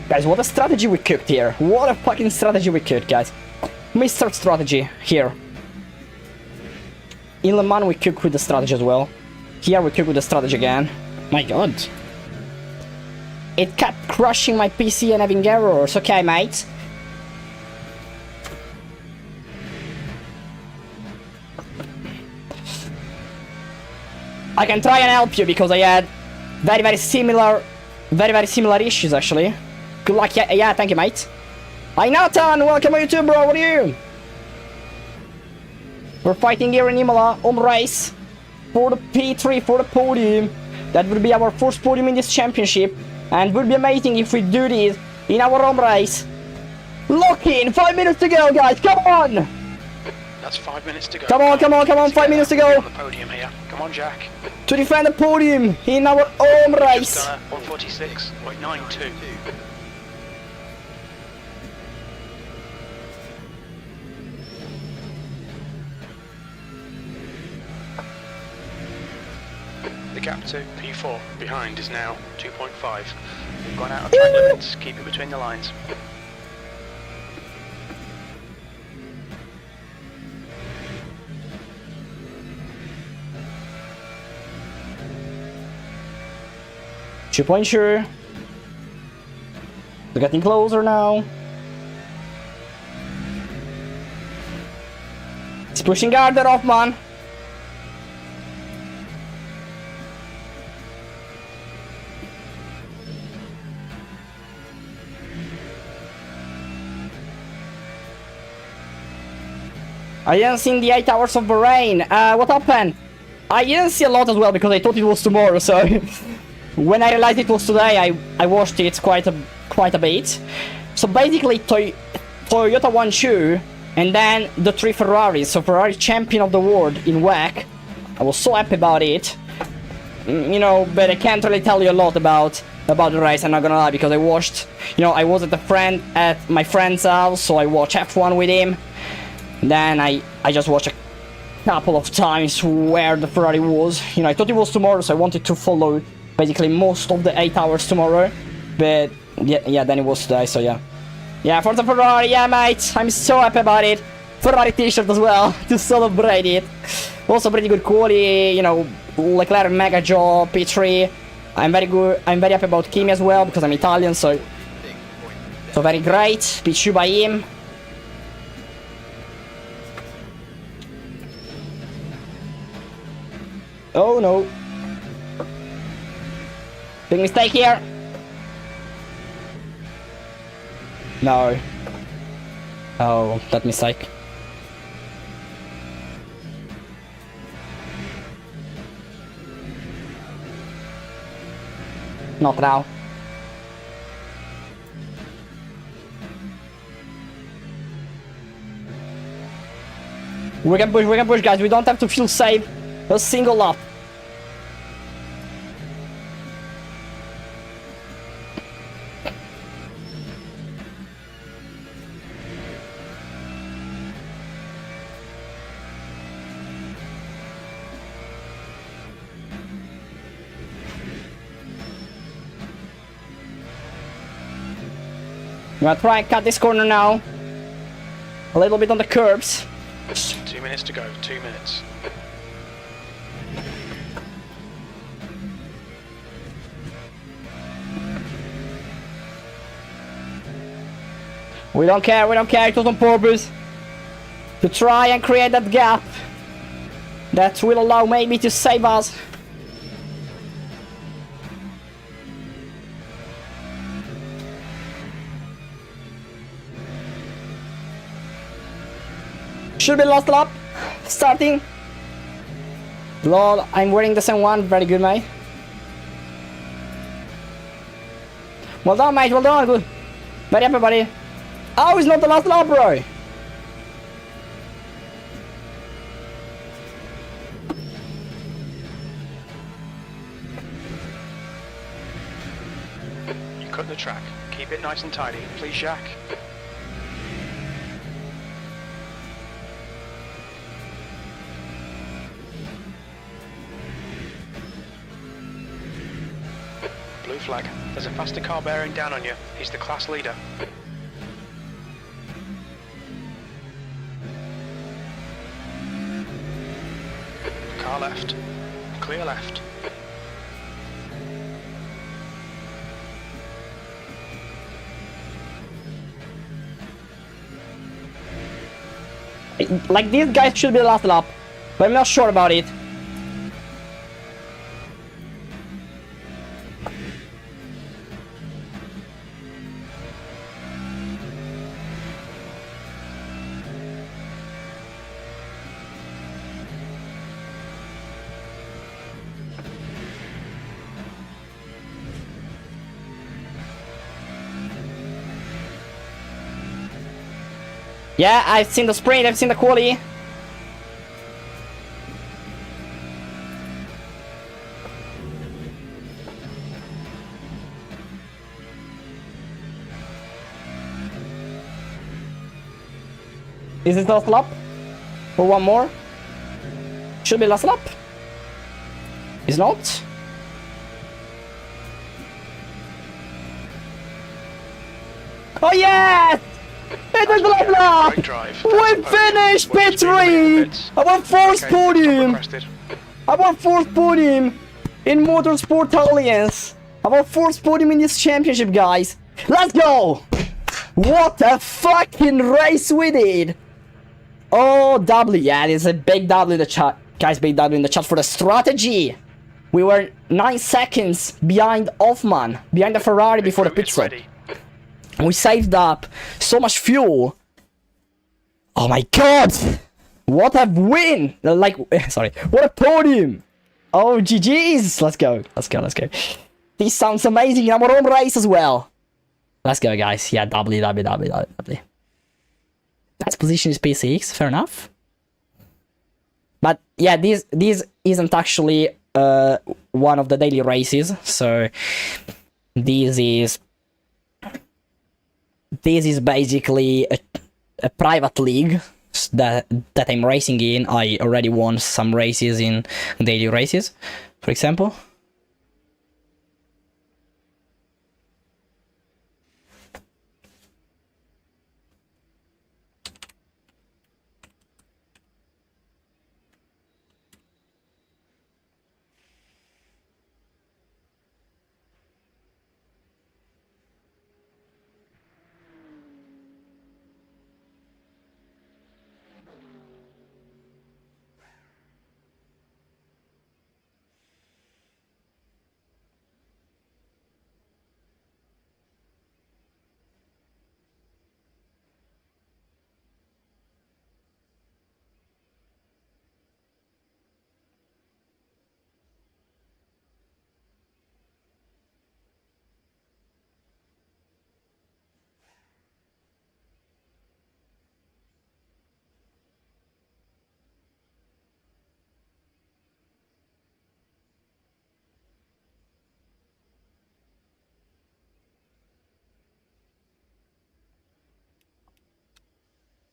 Guys, what a strategy we cooked here. What a fucking strategy we cooked, guys. Mr. Strategy here. In Le Mans we cooked with the strategy as well. Here we cook with the strategy again. My god. It kept crushing my PC and having errors. Okay, mate. I can try and help you because I had very similar issues actually. Good luck. Yeah, thank you, mate. Hi, Nathan. Welcome on YouTube, bro. What are you? We're fighting here in Imola, home race. For the P3, for the podium. That would be our first podium in this championship. And would be amazing if we do this in our home race. Lock in, 5 minutes to go, guys, come on! That's 5 minutes to go. Come on, 5 minutes to go. On the podium here. Come on, Jack. To defend the podium in our home race. 146.92. The gap to P4 behind is now 2.5. We've gone out of track limits. Keep it between the lines. Sure. We're getting closer now. It's pushing Gardner off, man. I didn't see the 8 hours of Bahrain. What happened? I didn't see a lot as well because I thought it was tomorrow, so when I realized it was today, I watched it quite a bit. So basically, Toyota won 2, and then the 3 Ferraris. So Ferrari champion of the world in WEC. I was so happy about it. You know, but I can't really tell you a lot about the race. I'm not gonna lie, because I watched. You know, I was at my friend's house, so I watched F1 with him. Then I just watched a couple of times where the Ferrari was. You know, I thought it was tomorrow, so I wanted to follow basically most of the 8 hours tomorrow. But yeah, then it was today, so yeah. Yeah, for the Ferrari, yeah, mate. I'm so happy about it. Ferrari t-shirt as well to celebrate it. Also pretty good quality, you know, Leclerc mega job, P3. I'm very happy about Kimi as well because I'm Italian, so very great. P2 by him. Oh no. Big mistake here. No. Oh, that mistake. Not now. We can push, guys. We don't have to feel safe a single lap. I'm gonna try and cut this corner now. A little bit on the curbs. 2 minutes to go, 2 minutes. We don't care, it was on purpose. To try and create that gap that will allow maybe to save us. Should be last lap. Starting. Lol, I'm wearing the same one. Very good, mate. Well done, mate. Well done. Good. Very happy, buddy. Oh, it's not the last lap, bro. You cut the track. Keep it nice and tidy. Please, Jack. Blue flag. There's a faster car bearing down on you. He's the class leader. Car left. Clear left. Like, these guys should be the last lap, but I'm not sure about it. Yeah, I've seen the sprint, I've seen the quali. Is this the last lap? Or one more? Should be last lap. Is not? Oh yes! It is the last lap! We finished pit 3! I want fourth podium! I want fourth podium in Motorsport Alliance! I want fourth podium in this championship, guys! Let's go! What a fucking race we did! Oh, W, yeah, there's a big W in the chat. Guys, big W in the chat for the strategy! We were 9 seconds behind Hoffman, behind the Ferrari before the pit stop. We saved up so much fuel. Oh my god! What a win! Like, sorry, what a podium! Oh, GG's! Let's go, let's go, let's go. This sounds amazing in our own race as well. Let's go, guys. Yeah, W. That's position is P6, fair enough. But yeah, this isn't actually one of the daily races, so this is basically a private league that I'm racing in. I already won some races in daily races, for example.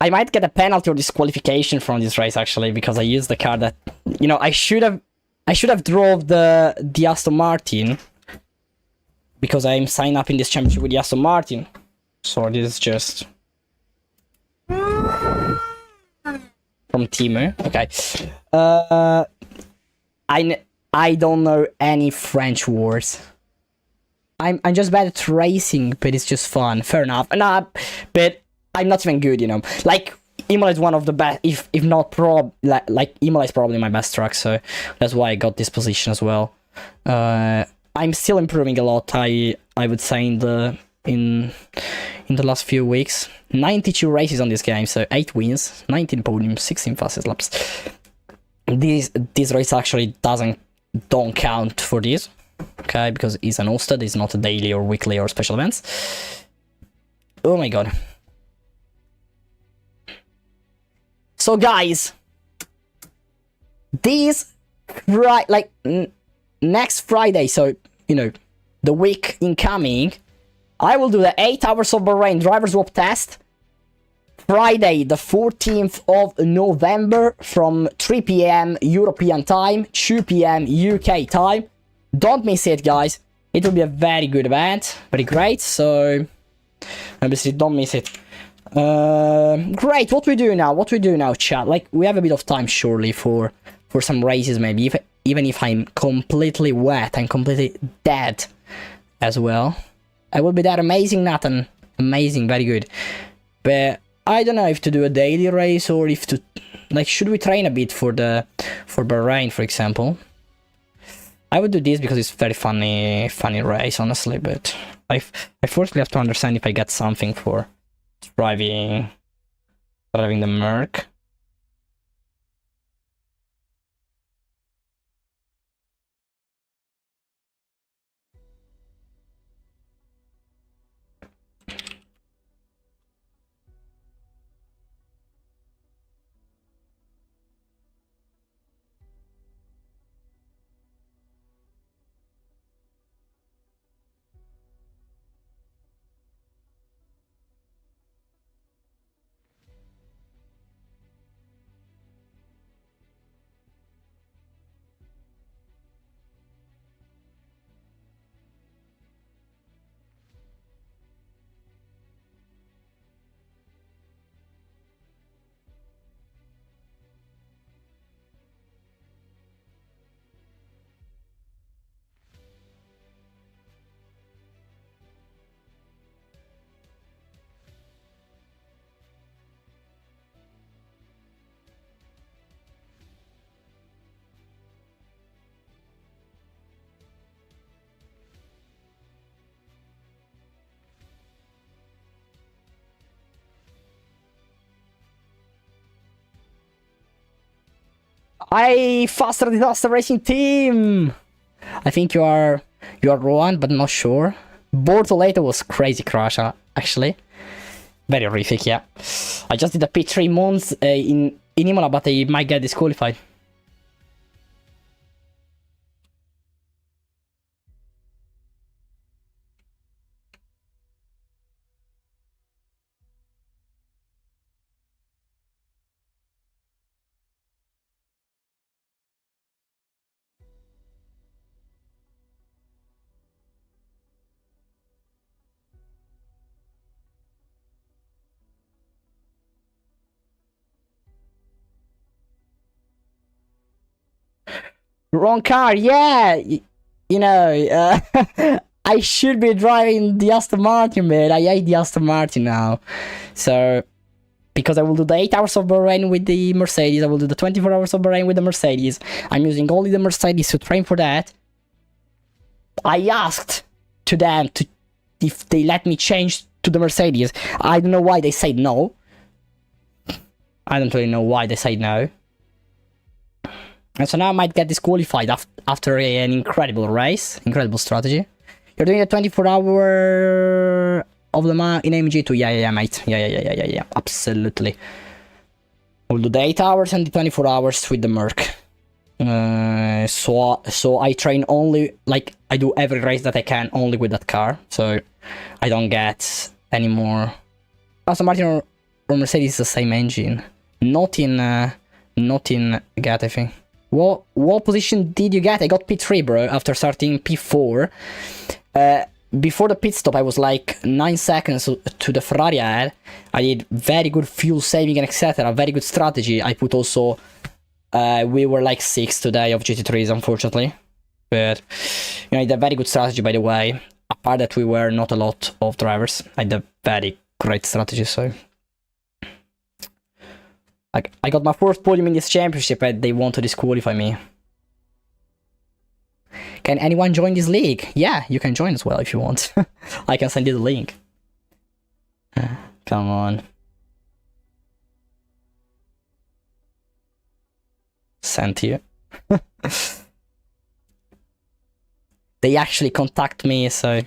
I might get a penalty or disqualification from this race actually, because I used the car that, you know, I should have drove the Aston Martin, because I'm signed up in this championship with the Aston Martin. So this is just from Timu. Okay. I don't know any French words. I'm just bad at racing, but it's just fun. Fair enough. Nah, but I'm not even good, you know. Like, IMOLA is one of the best, if not like IMOLA is probably my best track, so that's why I got this position as well. I'm still improving a lot. I would say in in the last few weeks. 92 races on this game, so 8 wins, 19 podiums, 16 fastest laps. This race actually don't count for this, okay, because it's an hosted, it's not a daily or weekly or special events. Oh my god. So guys, next Friday, so you know, the week incoming, I will do the 8 hours of Bahrain driver swap test. Friday the 14th of November from 3 PM European time, 2 PM UK time. Don't miss it, guys. It will be a very good event, very great, so obviously don't miss it. Great, what we do now, chat? Like, we have a bit of time surely for some races, maybe, even if I'm completely wet and completely dead as well. I will be there. Amazing, Nathan. Amazing, very good. But I don't know if to do a daily race or if to, like, should we train a bit for Bahrain, for example? I would do this because it's very funny race, honestly, but I firstly have to understand if I get something for driving the Merc. Faster Disaster Racing Team! I think you are Rowan, but not sure. Bortoleto was crazy crash, actually. Very horrific, yeah. I just did a P3 months in Imola, but I might get disqualified. Wrong car, yeah! You know, I should be driving the Aston Martin, man. I hate the Aston Martin now. So, because I will do the 8 hours of Bahrain with the Mercedes, I will do the 24 hours of Bahrain with the Mercedes. I'm using only the Mercedes to train for that. I asked to them if they let me change to the Mercedes. I don't know why they said no. I don't really know why they said no. And so now I might get disqualified after an incredible race, incredible strategy. You're doing a 24-hour of Le Mans in AMG2? Yeah, mate. Yeah, absolutely. We'll do the 8 hours and the 24 hours with the Merc. So I train only, like, I do every race that I can only with that car. So I don't get any more. Aston Martin or Mercedes is the same engine. Not in GAT, I think. What position did you get? I got P3, bro, after starting P4. Before the pit stop, I was like 9 seconds to the Ferrari ahead. I did very good fuel saving and etc. Very good strategy. I put also... we were like 6 today of GT3s, unfortunately. But, you know, I did a very good strategy, by the way. Apart that we were not a lot of drivers. I did a very great strategy, so... Like, I got my first podium in this championship and they want to disqualify me. Can anyone join this league? Yeah, you can join as well if you want. I can send you the link. Come on. Sent you. They actually contact me, so...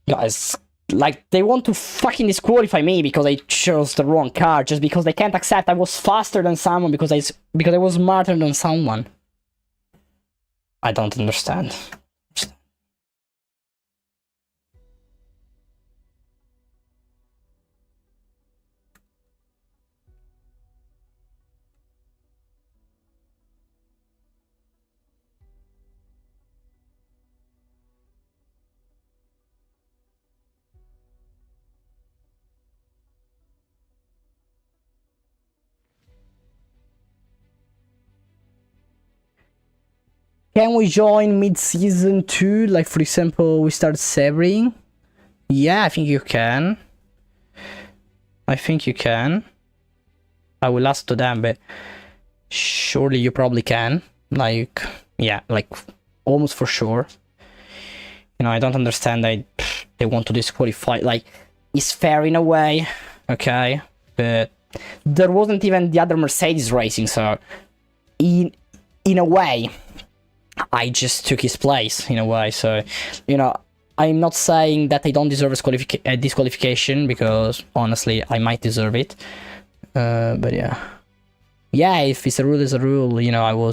Guys, like, they want to fucking disqualify me because I chose the wrong car, just because they can't accept I was faster than someone because I was smarter than someone. I don't understand. Can we join mid-season too? Like, for example, we start severing? Yeah, I think you can. I think you can. I will ask to them, but surely you probably can. Like, yeah, like, almost for sure. You know, I don't understand that they want to disqualify. Like, it's fair in a way, okay? But there wasn't even the other Mercedes racing, so in a way, I just took his place, in a way. So, you know, I'm not saying that I don't deserve a disqualification, because honestly, I might deserve it. But yeah. Yeah, if it's a rule, it's a rule. You know,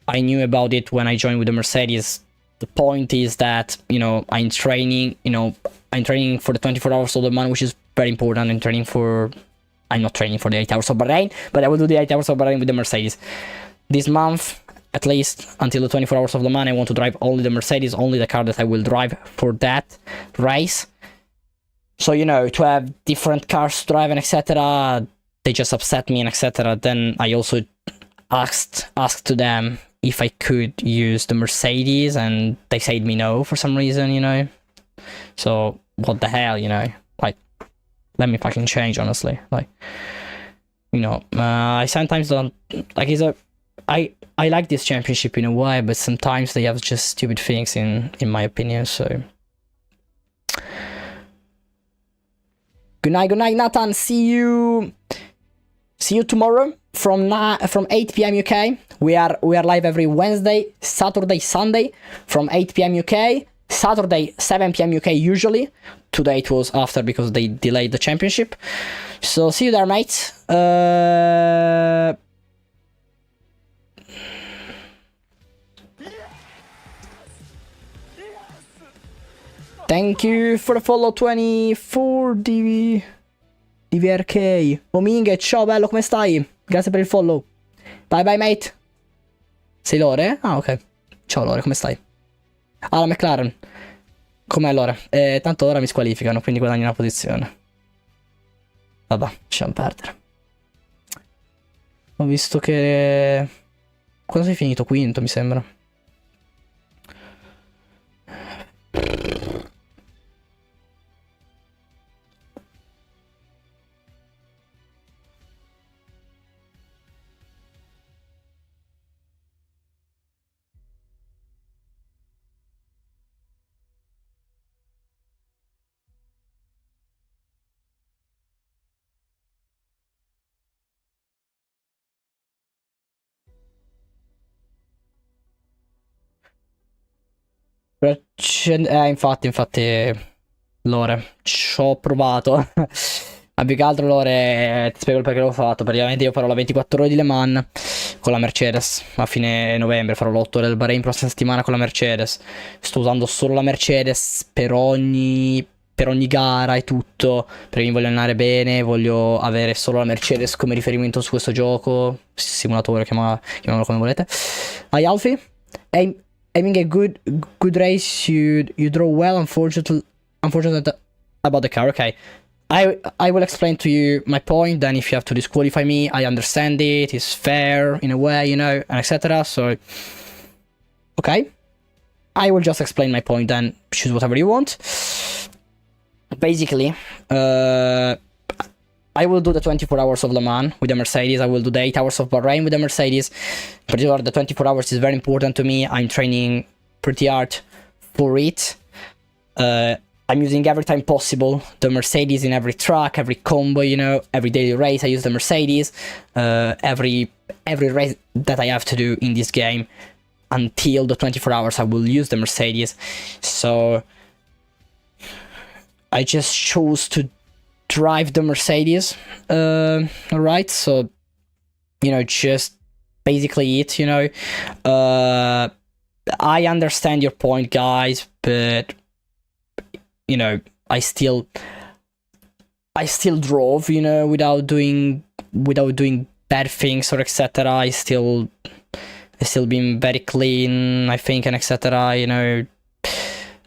I knew about it when I joined with the Mercedes. The point is that, you know, I'm training for the 24 hours of Le Mans, which is very important. I'm not training for the 8 hours of Bahrain, but I will do the 8 hours of Bahrain with the Mercedes. This month, at least until the 24 hours of Le Mans, I want to drive only the Mercedes, only the car that I will drive for that race. So, you know, to have different cars to drive and etc., they just upset me and etc. Then I also asked to them if I could use the Mercedes, and they said me no for some reason, you know. So what the hell, you know? Like, let me fucking change, honestly. Like, you know, I sometimes don't like. I like this championship in a way, but sometimes they have just stupid things in my opinion. So good night, Nathan. See you tomorrow from 8 p.m. UK. We are live every Wednesday, Saturday, Sunday from 8 p.m. UK. Saturday 7 p.m. UK usually. Today it was after because they delayed the championship. So see you there, mate. Thank you for the follow 24 DVRK. Ominghe, ciao bello, come stai? Grazie per il follow. Bye bye mate. Sei Lore? Ah ok. Ciao Lore, come stai? Ah, la McLaren. Com'è Lore? Tanto ora mi squalificano, quindi guadagno una posizione. Vabbè, lasciamo perdere. Ho visto che... Quando sei finito? Quinto, mi sembra. Infatti, Lore, ci ho provato. Ma più che altro, Lore, ti spiego il perché l'ho fatto. Praticamente io farò la 24 ore di Le Mans con la Mercedes a fine novembre. Farò l'8 ore del Bahrain prossima settimana con la Mercedes. Sto usando solo la Mercedes per ogni gara e tutto. Perché mi voglio allenare bene. Voglio avere solo la Mercedes come riferimento su questo gioco. Simulatore, chiamiamolo come volete. Hi, Alfie. Aiming a good race, you draw well. Unfortunately about the car. Okay, I will explain to you my point. Then, if you have to disqualify me, I understand it. It's fair in a way, you know, and etc. So, okay, I will just explain my point. Then choose whatever you want. Basically, I will do the 24 hours of Le Mans with the Mercedes. I will do the 8 hours of Bahrain with the Mercedes. In particular, the 24 hours is very important to me. I'm training pretty hard for it. I'm using every time possible the Mercedes in every track, every combo, you know, every daily race. I use the Mercedes. Every race that I have to do in this game until the 24 hours, I will use the Mercedes. So I just chose to drive the Mercedes. Alright, so, you know, just basically it, you know. I understand your point, guys, but, you know, I still drove, you know, without doing bad things or etc. I still been very clean, I think, and etc. You know,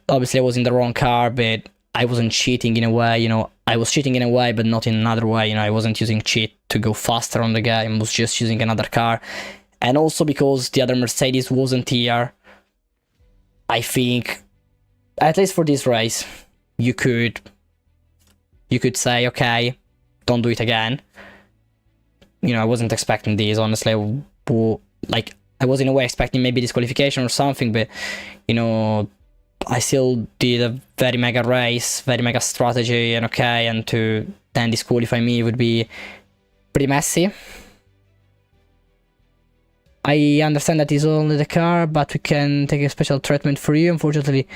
obviously I was in the wrong car, but I wasn't cheating in a way, you know. I was cheating in a way, but not in another way, you know. I wasn't using cheat to go faster on the game. I was just using another car. And also because the other Mercedes wasn't here, I think, at least for this race, you could say, okay, don't do it again. You know, I wasn't expecting this, honestly. Like, I was in a way expecting maybe disqualification or something, but, you know, I still did a very mega race, very mega strategy, and okay, and to then disqualify me would be pretty messy. I understand that it's only the car, but we can take a special treatment for you. Unfortunately,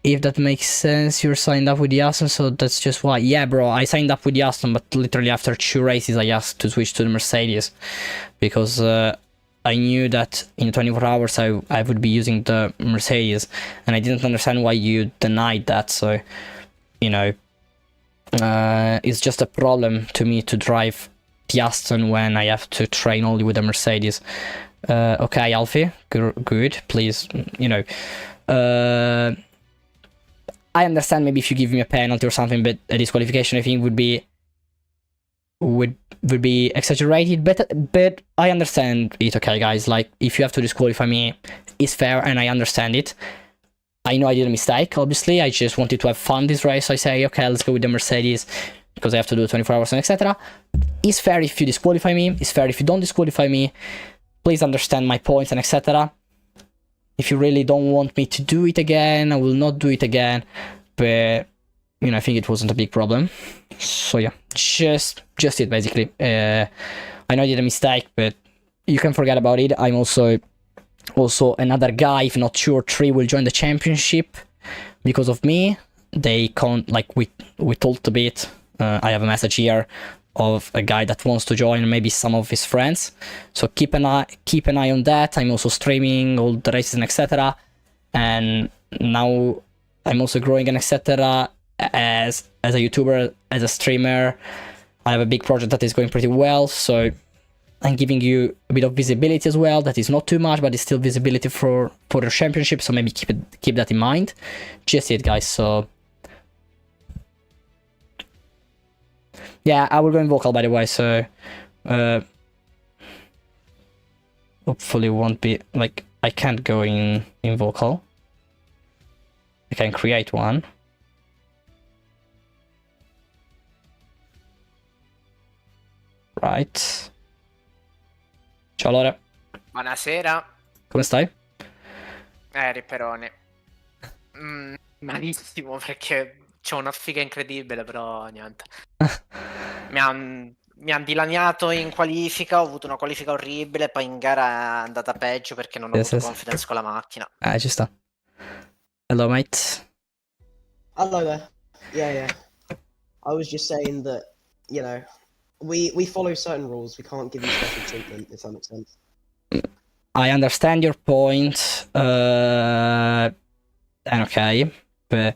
if that makes sense, you're signed up with the Aston, so that's just why. Yeah, bro, I signed up with the Aston, but literally after 2 races, I asked to switch to the Mercedes because I knew that in 24 hours I would be using the Mercedes, and I didn't understand why you denied that. So, you know, it's just a problem to me to drive the Aston when I have to train only with the Mercedes. Okay, Alfie, good, please, you know, I understand maybe if you give me a penalty or something, but a disqualification I think would be exaggerated, but I understand it. Okay, guys, like, if you have to disqualify me, it's fair, and I understand it. I know I did a mistake, obviously. I just wanted to have fun this race, so I say, okay, let's go with the Mercedes because I have to do 24 hours and etc. It's fair if you disqualify me, it's fair if you don't disqualify me. Please understand my points and etc. If you really don't want me to do it again, I will not do it again, but, you know, I think it wasn't a big problem. So yeah, just it basically. I know I did a mistake, but you can forget about it. I'm also another guy, if not 2 or 3, will join the championship because of me. They can't, like, we talked a bit. I have a message here of a guy that wants to join, maybe some of his friends. So keep an eye on that. I'm also streaming all the races and etc. And now I'm also growing and etc. As a YouTuber, as a streamer. I have a big project that is going pretty well, so I'm giving you a bit of visibility as well. That is not too much, but it's still visibility for the championship, so maybe keep that in mind. Just it, guys. So yeah, I will go in vocal, by the way, so hopefully it won't be, like, I can't go in vocal. I can create one. Right. Ciao Lore. Buonasera. Come stai? Ripperone. Malissimo, perché c'ho una figa incredibile, però niente. Mi han dilaniato in qualifica, ho avuto una qualifica orribile, poi in gara è andata peggio perché non ho avuto confidence con la macchina. Ci sta. Hello, mate. Hello there. Yeah. I was just saying that, we follow certain rules. We can't give you special treatment, if that makes sense. I understand your point. And okay, but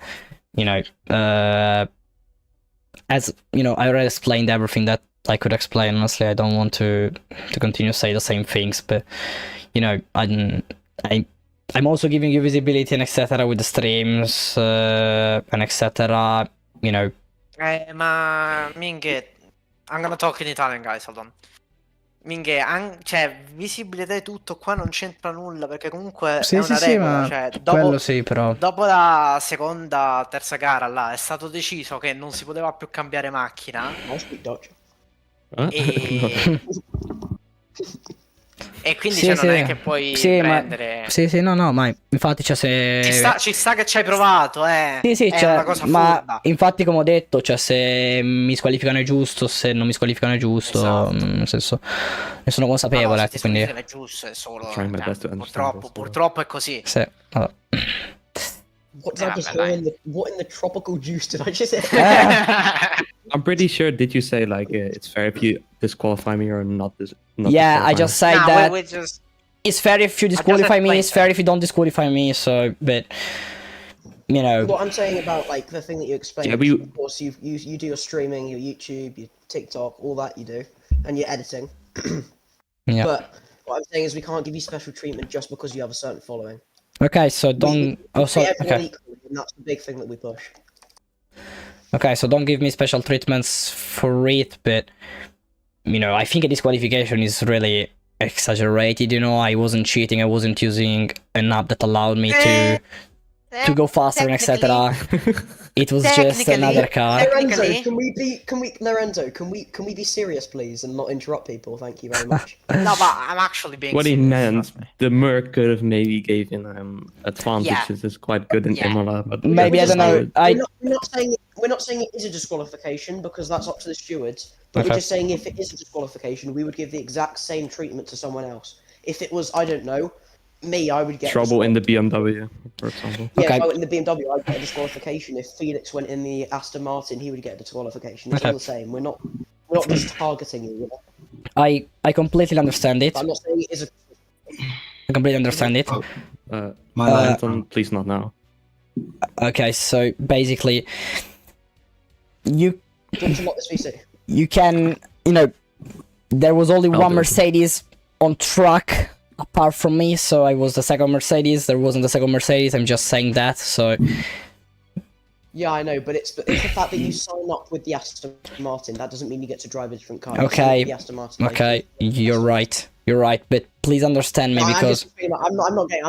as I already explained everything that I could explain. Honestly, I don't want to continue to say the same things, but I'm also giving you visibility and etc. with the streams and etc. Ma Minghe, I'm gonna talk in Italian, guys, hold on. Minghe, cioè, visibilità e tutto qua non c'entra nulla, perché comunque Sì, è sì, una sì, regola, ma cioè, quello sì, però. dopo la seconda, terza gara là, è stato deciso che non si poteva più cambiare macchina, I speak Dutch. e... E quindi Sì, non sì. è che puoi Sì, prendere... sì, no, ma infatti se... Ci sta che ci hai provato, Sì, è una cosa ma furba. infatti come ho detto, se mi squalificano è giusto, se non mi squalificano è giusto, Esatto. Nel senso, ne sono consapevole, Se ecco, ti quindi... è giusto, è solo... Trying my best to understand this. Purtroppo è così. Sì, allora. What did I just hear what in the tropical juice did I just hear? I'm pretty sure. Did you say like it's fair if you disqualify me or not? Not Yeah, I disqualify just me? said that we just... it's fair if you disqualify me, it's fair if you don't disqualify me, so, but, What I'm saying about like the thing that you explained, Yeah, of course you do your streaming, your YouTube, your TikTok, all that you do, and your editing. Yeah. But what I'm saying is we can't give you special treatment just because you have a certain following. Okay, so don't... We treat everyone equally, and that's the big thing that we push. Okay, so don't give me special treatments for it, but, I think a disqualification is really exaggerated, I wasn't cheating, I wasn't using an app that allowed me to go faster and etc. It was just another car. Lorenzo, can we be serious, please, and not interrupt people? Thank you very much. No, but I'm actually being What he serious, meant, trust me. the Merc could have maybe given advantages. Is quite good in Imola, but Maybe, I don't know. We're not saying it is a disqualification because that's up to the stewards. But Okay. we're just saying if it is a disqualification, we would give the exact same treatment to someone else. If it was, I don't know, me, I would get trouble in the BMW, for example. Yeah, Okay. if I went in the BMW, I'd get a disqualification. If Felix went in the Aston Martin, he would get a disqualification. It's all the same. We're not just targeting you. I completely understand it. But I'm not saying it is a. I completely understand it. Anton, please not now. Okay, so basically, you Don't you want this VC? you can, there was only I'll one do it. Mercedes on track apart from me, so I was the second Mercedes. There wasn't the second Mercedes. I'm just saying that. So Yeah, I know, but it's the fact that you sign up with the Aston Martin. That doesn't mean you get to drive a different car. You sign up Okay. with the Aston Martin. okay, you're right. You're right, but please understand me No, because I'm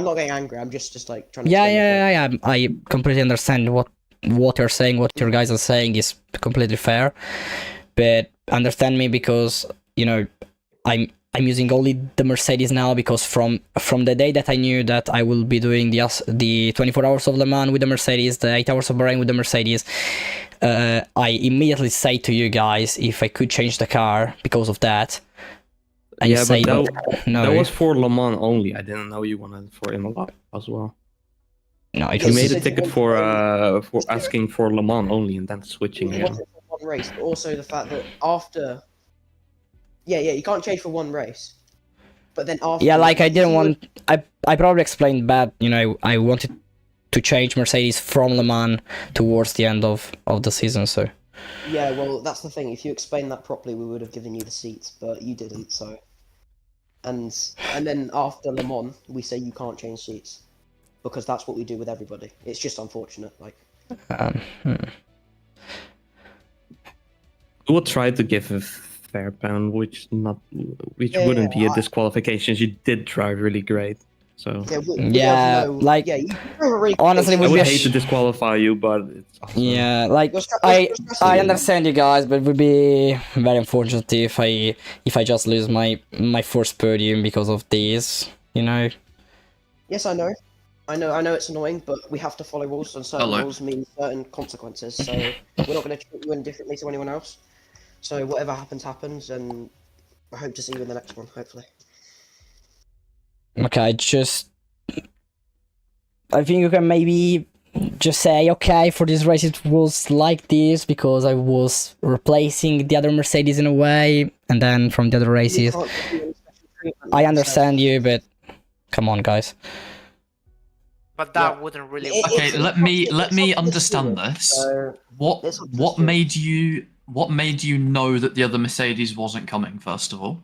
not getting angry. I'm just like trying to. explain the point. yeah. I completely understand what you're saying. What your guys are saying is completely fair, but understand me because I'm using only the Mercedes now because from the day that I knew that I will be doing the 24 hours of Le Mans with the Mercedes, the 8 hours of Bahrain with the Mercedes, I immediately say to you guys if I could change the car because of that. And Yeah, you say but no. that was for Le Mans only. I didn't know you wanted for Imola as well. No, it You was made a Yes. ticket for asking for Le Mans only and then switching It again. wasn't for one race, but also the fact that after. Yeah, you can't change for one race. But then after. yeah, like I didn't you would- want. I probably explained bad. I wanted to change Mercedes from Le Mans towards the end of the season. So Yeah, well, that's the thing. If you explained that properly, we would have given you the seats, but you didn't. So. And then after Le Mans, we say you can't change seats because that's what we do with everybody. It's just unfortunate, like. We will try to give a fair pen, which wouldn't be a disqualification. You did drive really great, so Yeah, Yeah, like, you drove a really good honestly, race. would I be would a hate to disqualify you, but it's also, yeah, like Your I strategy- understand you guys, but it would be very unfortunate if I just lose my first podium because of this. Yes, I know. I know it's annoying, but we have to follow rules, and certain rules mean certain consequences. So we're not going to treat you any differently to anyone else. So whatever happens, happens, and I hope to see you in the next one, hopefully. Okay, just I think you can maybe just say, okay, for this race it was like this because I was replacing the other Mercedes in a way, and then from the other races, I understand you, but come on, guys. But that wouldn't really. Okay, let me understand this. What made you know that the other Mercedes wasn't coming? First of all,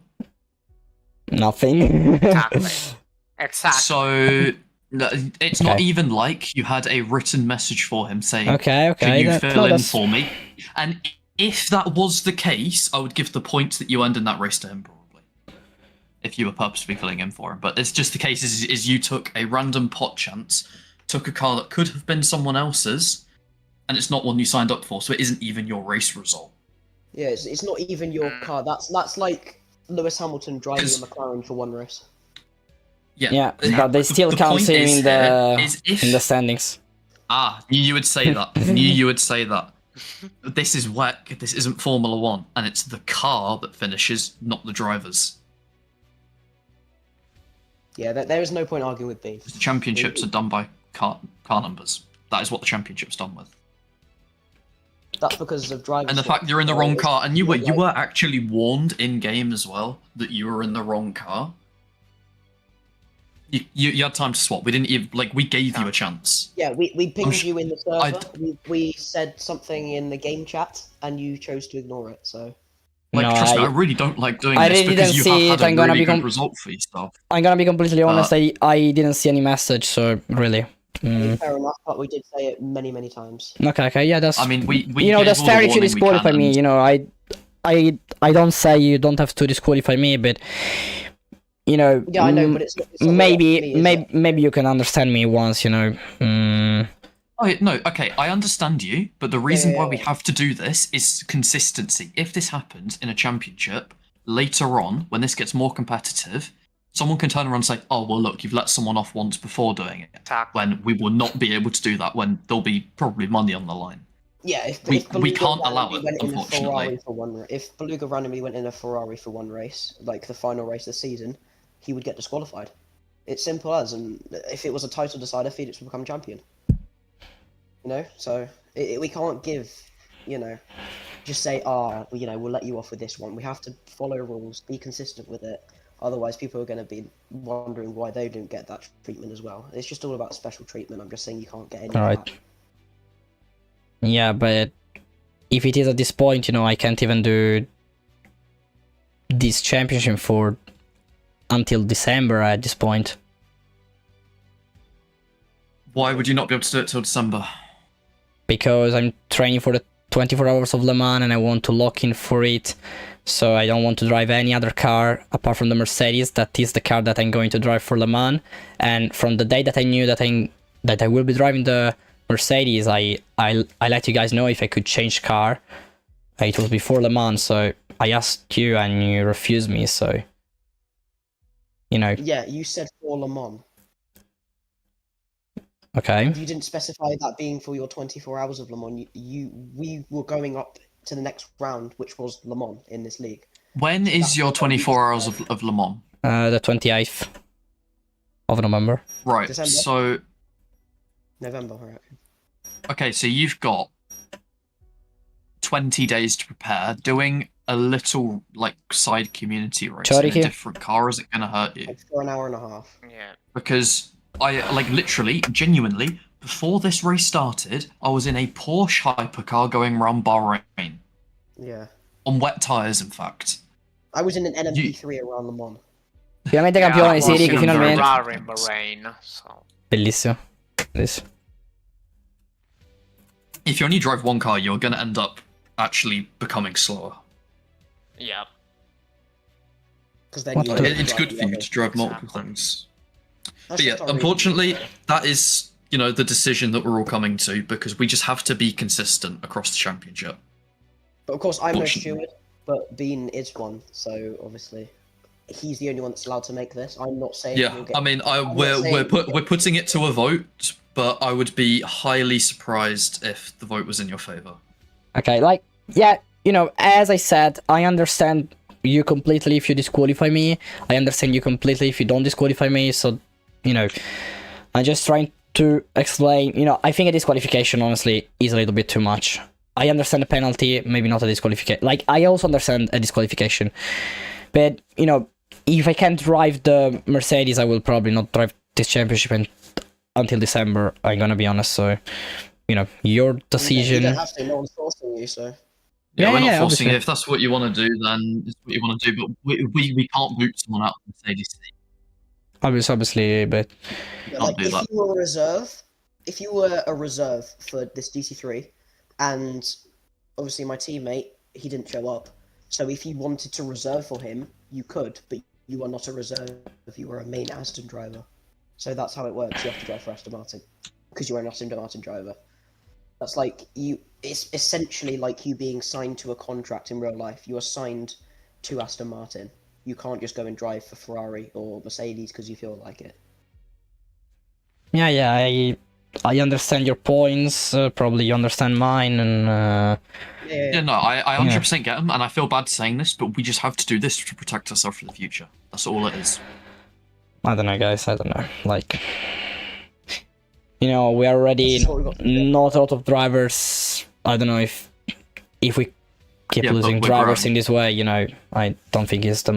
Nothing. Exactly. So it's not even like you had a written message for him saying, Okay, "Can you that- fill no, in that's- for me?" And if that was the case, I would give the points that you earned in that race to him, probably, if you were purposely filling in for him. But it's just the case is you took a random pot chance, took a car that could have been someone else's, and it's not one you signed up for, so it isn't even your race result. Yeah, it's not even your car. That's like Lewis Hamilton driving a McLaren for one race. Yeah, but they still count point him is in here in the standings. Knew you would say that. Knew you would say that. This is WEC. This isn't Formula One, and it's the car that finishes, not the drivers. Yeah, there is no point arguing with Beef. The championships are done by car numbers. That is what the championship's done with. That's because of drivers. And the fact you're in the wrong car, and you were actually warned in game as well that you were in the wrong car. You had time to swap. We didn't even we gave you a chance. Yeah, we pinged you in the server. We said something in the game chat, and you chose to ignore it. So. Trust me, I really don't like doing I this really because didn't you see have it. had I'm a gonna really be good result for yourself. I'm gonna be completely honest. I didn't see any message, so really. Fair enough, but we did say it many times. Okay, yeah, that's. I mean, we that's fair if you disqualify me. I don't say you don't have to disqualify me, but Yeah, I know, but it's not maybe you can understand me once. Oh, no, okay, I understand you, but the reason why we have to do this is consistency. If this happens in a championship, later on, when this gets more competitive, someone can turn around and say, oh, well, look, you've let someone off once before doing it. When we will not be able to do that, when there'll be probably money on the line. Yeah, if we Beluga can't allow it, went unfortunately. If Beluga randomly went in a Ferrari for one race, like the final race of the season, he would get disqualified. It's simple as, and if it was a title decider, Felix would become champion. So we can't give, just say, we'll let you off with this one. We have to follow rules, be consistent with it. Otherwise, people are going to be wondering why they didn't get that treatment as well. It's just all about special treatment. I'm just saying you can't get any of that. Yeah, but if it is at this point, I can't even do this championship until December at this point. Why would you not be able to do it till December? Because I'm training for the 24 hours of Le Mans and I want to lock in for it. So I don't want to drive any other car apart from the Mercedes. That is the car that I'm going to drive for Le Mans. And from the day that I knew that I will be driving the Mercedes, I let you guys know if I could change car. It was before Le Mans, so I asked you and you refused me. So Yeah, you said for Le Mans. Okay. You didn't specify that being for your 24 hours of Le Mans. We were going up to the next round, which was Le Mans in this league. When is your 24 hours of Le Mans? The 28th of November. Right, December? so... November, right. Okay, so you've got 20 days to prepare. Doing a little, side community race in a different car, is it going to hurt you? For an hour and a half. Yeah. Because I, literally, genuinely, before this race started, I was in a Porsche hypercar going around Bahrain. Yeah. On wet tyres, in fact. I was in an NMP3 around Le Mans. Ovviamente campione, sì, Rick, finalmente. Ferrari in Bahrain, so. Bellissimo. Bellissimo. If you only drive one car, you're going to end up actually becoming slower. Yeah. Because then It's good for you to drive multiple things. But yeah, unfortunately, that is, the decision that we're all coming to, because we just have to be consistent across the championship. But of course, I'm no steward, but Bean is one, so obviously he's the only one that's allowed to make this. I'm not saying. Yeah, I mean, we're putting it to a vote, but I would be highly surprised if the vote was in your favor. Okay, as I said, I understand you completely if you disqualify me. I understand you completely if you don't disqualify me. So, I'm just trying to explain, I think a disqualification, honestly, is a little bit too much. I understand the penalty, maybe not a disqualification. Like, I also understand a disqualification. But, if I can't drive the Mercedes, I will probably not drive this championship until December, I'm gonna be honest. So, your decision. You don't have to, no one's forcing you, so. Yeah, we're not forcing obviously. it. If that's what you want to do, then it's what you want to do. But we can't boot someone out of the Mercedes team. Obviously, but Like, if you were a reserve for this DC3, and obviously my teammate, he didn't show up. So if you wanted to reserve for him, you could, but you are not a reserve if you were a main Aston driver. So that's how it works. You have to drive for Aston Martin because you are an Aston Martin driver. That's like it's essentially like you being signed to a contract in real life. You are signed to Aston Martin. You can't just go and drive for Ferrari or Mercedes because you feel like it. Yeah, I understand your points. Probably you understand mine, and no, I 100% get them, and I feel bad saying this, but we just have to do this to protect ourselves for the future. That's all it is. I don't know, guys. I don't know. Like, we are already not a lot of drivers. I don't know if we keep losing drivers growing in this way. I don't think it's the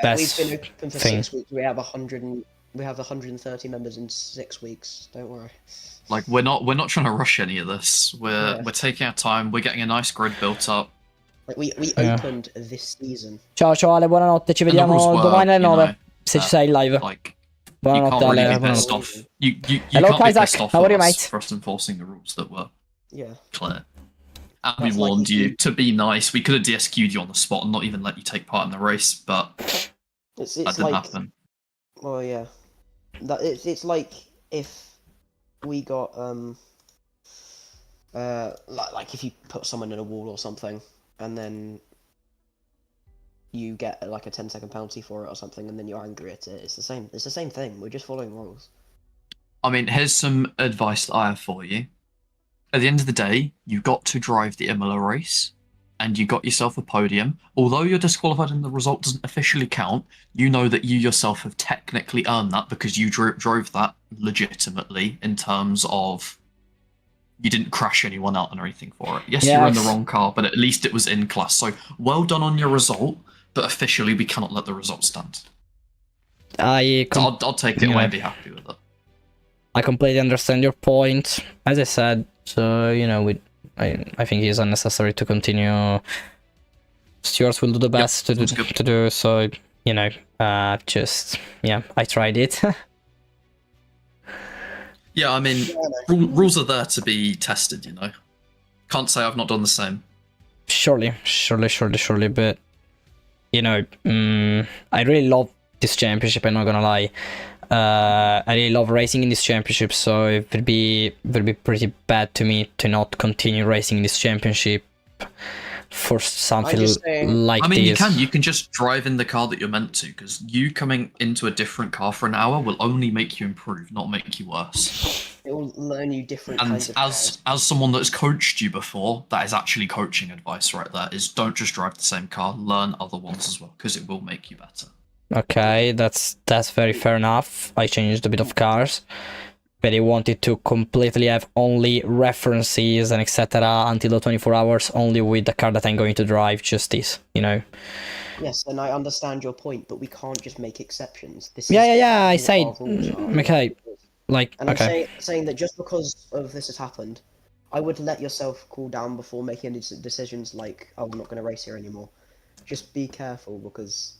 best We've been open for thing. 6 weeks. We have 130 members in 6 weeks. Don't worry. Like, we're not trying to rush any of this. We're taking our time. We're getting a nice grid built up. Like we opened this season. Ciao Ale, buonanotte. Ci vediamo domani alle 9. Se ci sei in live. Like, Buonanotte, you can't really Ale. be pissed off. You Hello, can't be Isaac. pissed off How are you, for mate? us for us enforcing the rules that were clear. And we That's like warned you to be nice. We could have DSQ'd you on the spot and not even let you take part in the race, but It's that didn't happen. Well, yeah. It's like if we got like if you put someone in a wall or something, and then you get like a 10-second penalty for it or something, and then you're angry at it. It's the same thing. We're just following rules. I mean, here's some advice that I have for you. At the end of the day, you got to drive the Imola race, and you got yourself a podium. Although you're disqualified and the result doesn't officially count, you know that you yourself have technically earned that because you drove that legitimately in terms of you didn't crash anyone out or anything for it. Yes, you were in the wrong car, but at least it was in class. So well done on your result, but officially we cannot let the result stand. I'll take it away and be happy with it. I completely understand your point. As I said, so I think it's unnecessary to continue. Stewards will do the best to do. So I tried it. Yeah, I mean, rules are there to be tested. Can't say I've not done the same. Surely, but I really love this championship. I'm not gonna lie. I really love racing in this championship, so it would be pretty bad to me to not continue racing in this championship for something like this. I mean, you can just drive in the car that you're meant to, because you coming into a different car for an hour will only make you improve, not make you worse. It will learn you different kinds of cars. As someone that's coached you before, that is actually coaching advice right there, is don't just drive the same car, learn other ones as well, because it will make you better. Okay, that's very fair enough. I changed a bit of cars, but I wanted to completely have only references and etc. until the 24 hours only with the car that I'm going to drive, just this, Yes, and I understand your point, but we can't just make exceptions. I say, okay, like, and I'm saying that just because of this has happened, I would let yourself cool down before making any decisions like, oh, I'm not going to race here anymore. Just be careful, because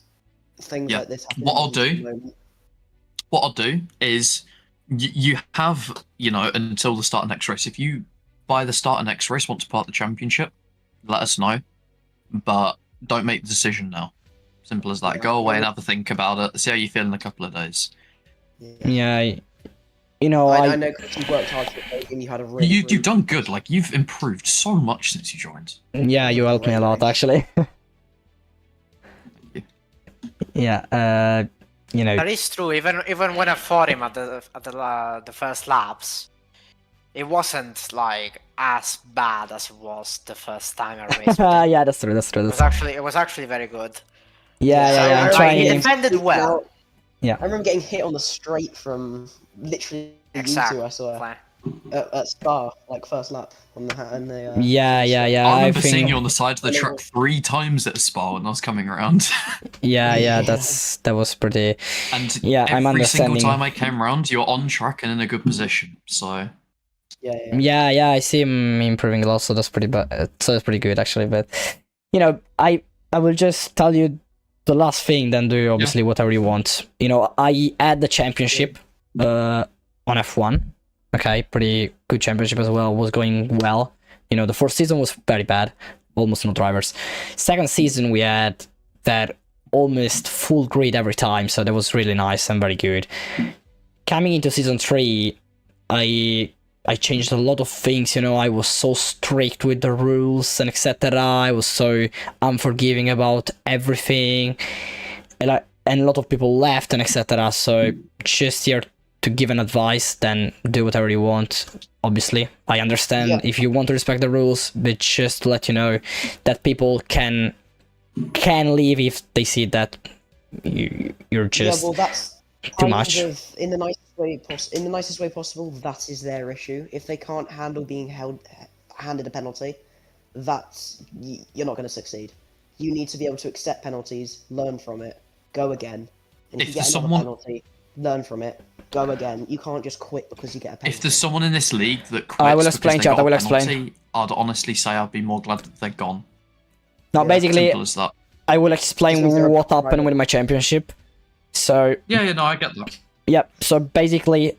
things like this happen. What I'll do is you have, until the start of next race. If you, by the start of next race, want to part the championship, let us know. But don't make the decision now. Simple as that. Go away and have a think about it. See how you feel in a couple of days. Yeah. I know because you worked hard for it and you had a really... You've done good. Like, you've improved so much since you joined. Yeah, you helped me a lot, actually. Yeah, That is true. Even when I fought him at the first laps, it wasn't like as bad as it was the first time I raced with him. Yeah, that's true. It was actually very good. Yeah. I'm trying. He defended well. Yeah. I remember getting hit on the straight from literally I swear. At Spa, like first lap on the hat and the. Yeah. I remember think... seeing you on the side of the truck 3 times at Spa when I was coming around. Yeah, that was pretty. And yeah, I'm every single understanding. time I came around, you're on track and in a good position. So. Yeah, I see him improving a lot, so that's pretty bad. So that's pretty good actually. But you know, I will just tell you the last thing, then do obviously whatever you want. You know, I had the championship on F1. Okay, pretty good championship as well. Was going well. You know, the first season was very bad, almost no drivers. Second season we had that almost full grid every time, so that was really nice and very good. Coming into season 3, I changed a lot of things, you know. I was so strict with the rules and etc. I was so unforgiving about everything, and a lot of people left and etc. So just here to give an advice, then do whatever you want. Obviously, I understand if you want to respect the rules, but just to let you know that people can leave if they see that you're just that's too much. In the nicest way possible, that is their issue. If they can't handle being handed a penalty, you're not going to succeed. You need to be able to accept penalties, learn from it, go again. And if you get another penalty, learn from it, go again. You can't just quit because you get a penalty. If there's someone in this league that quits I will explain, chat. I will explain. I'd honestly say I'd be more glad that they're gone. Now, basically, simple as that. I will explain what happened with my championship. So yeah, no, I get that. Yeah, so basically,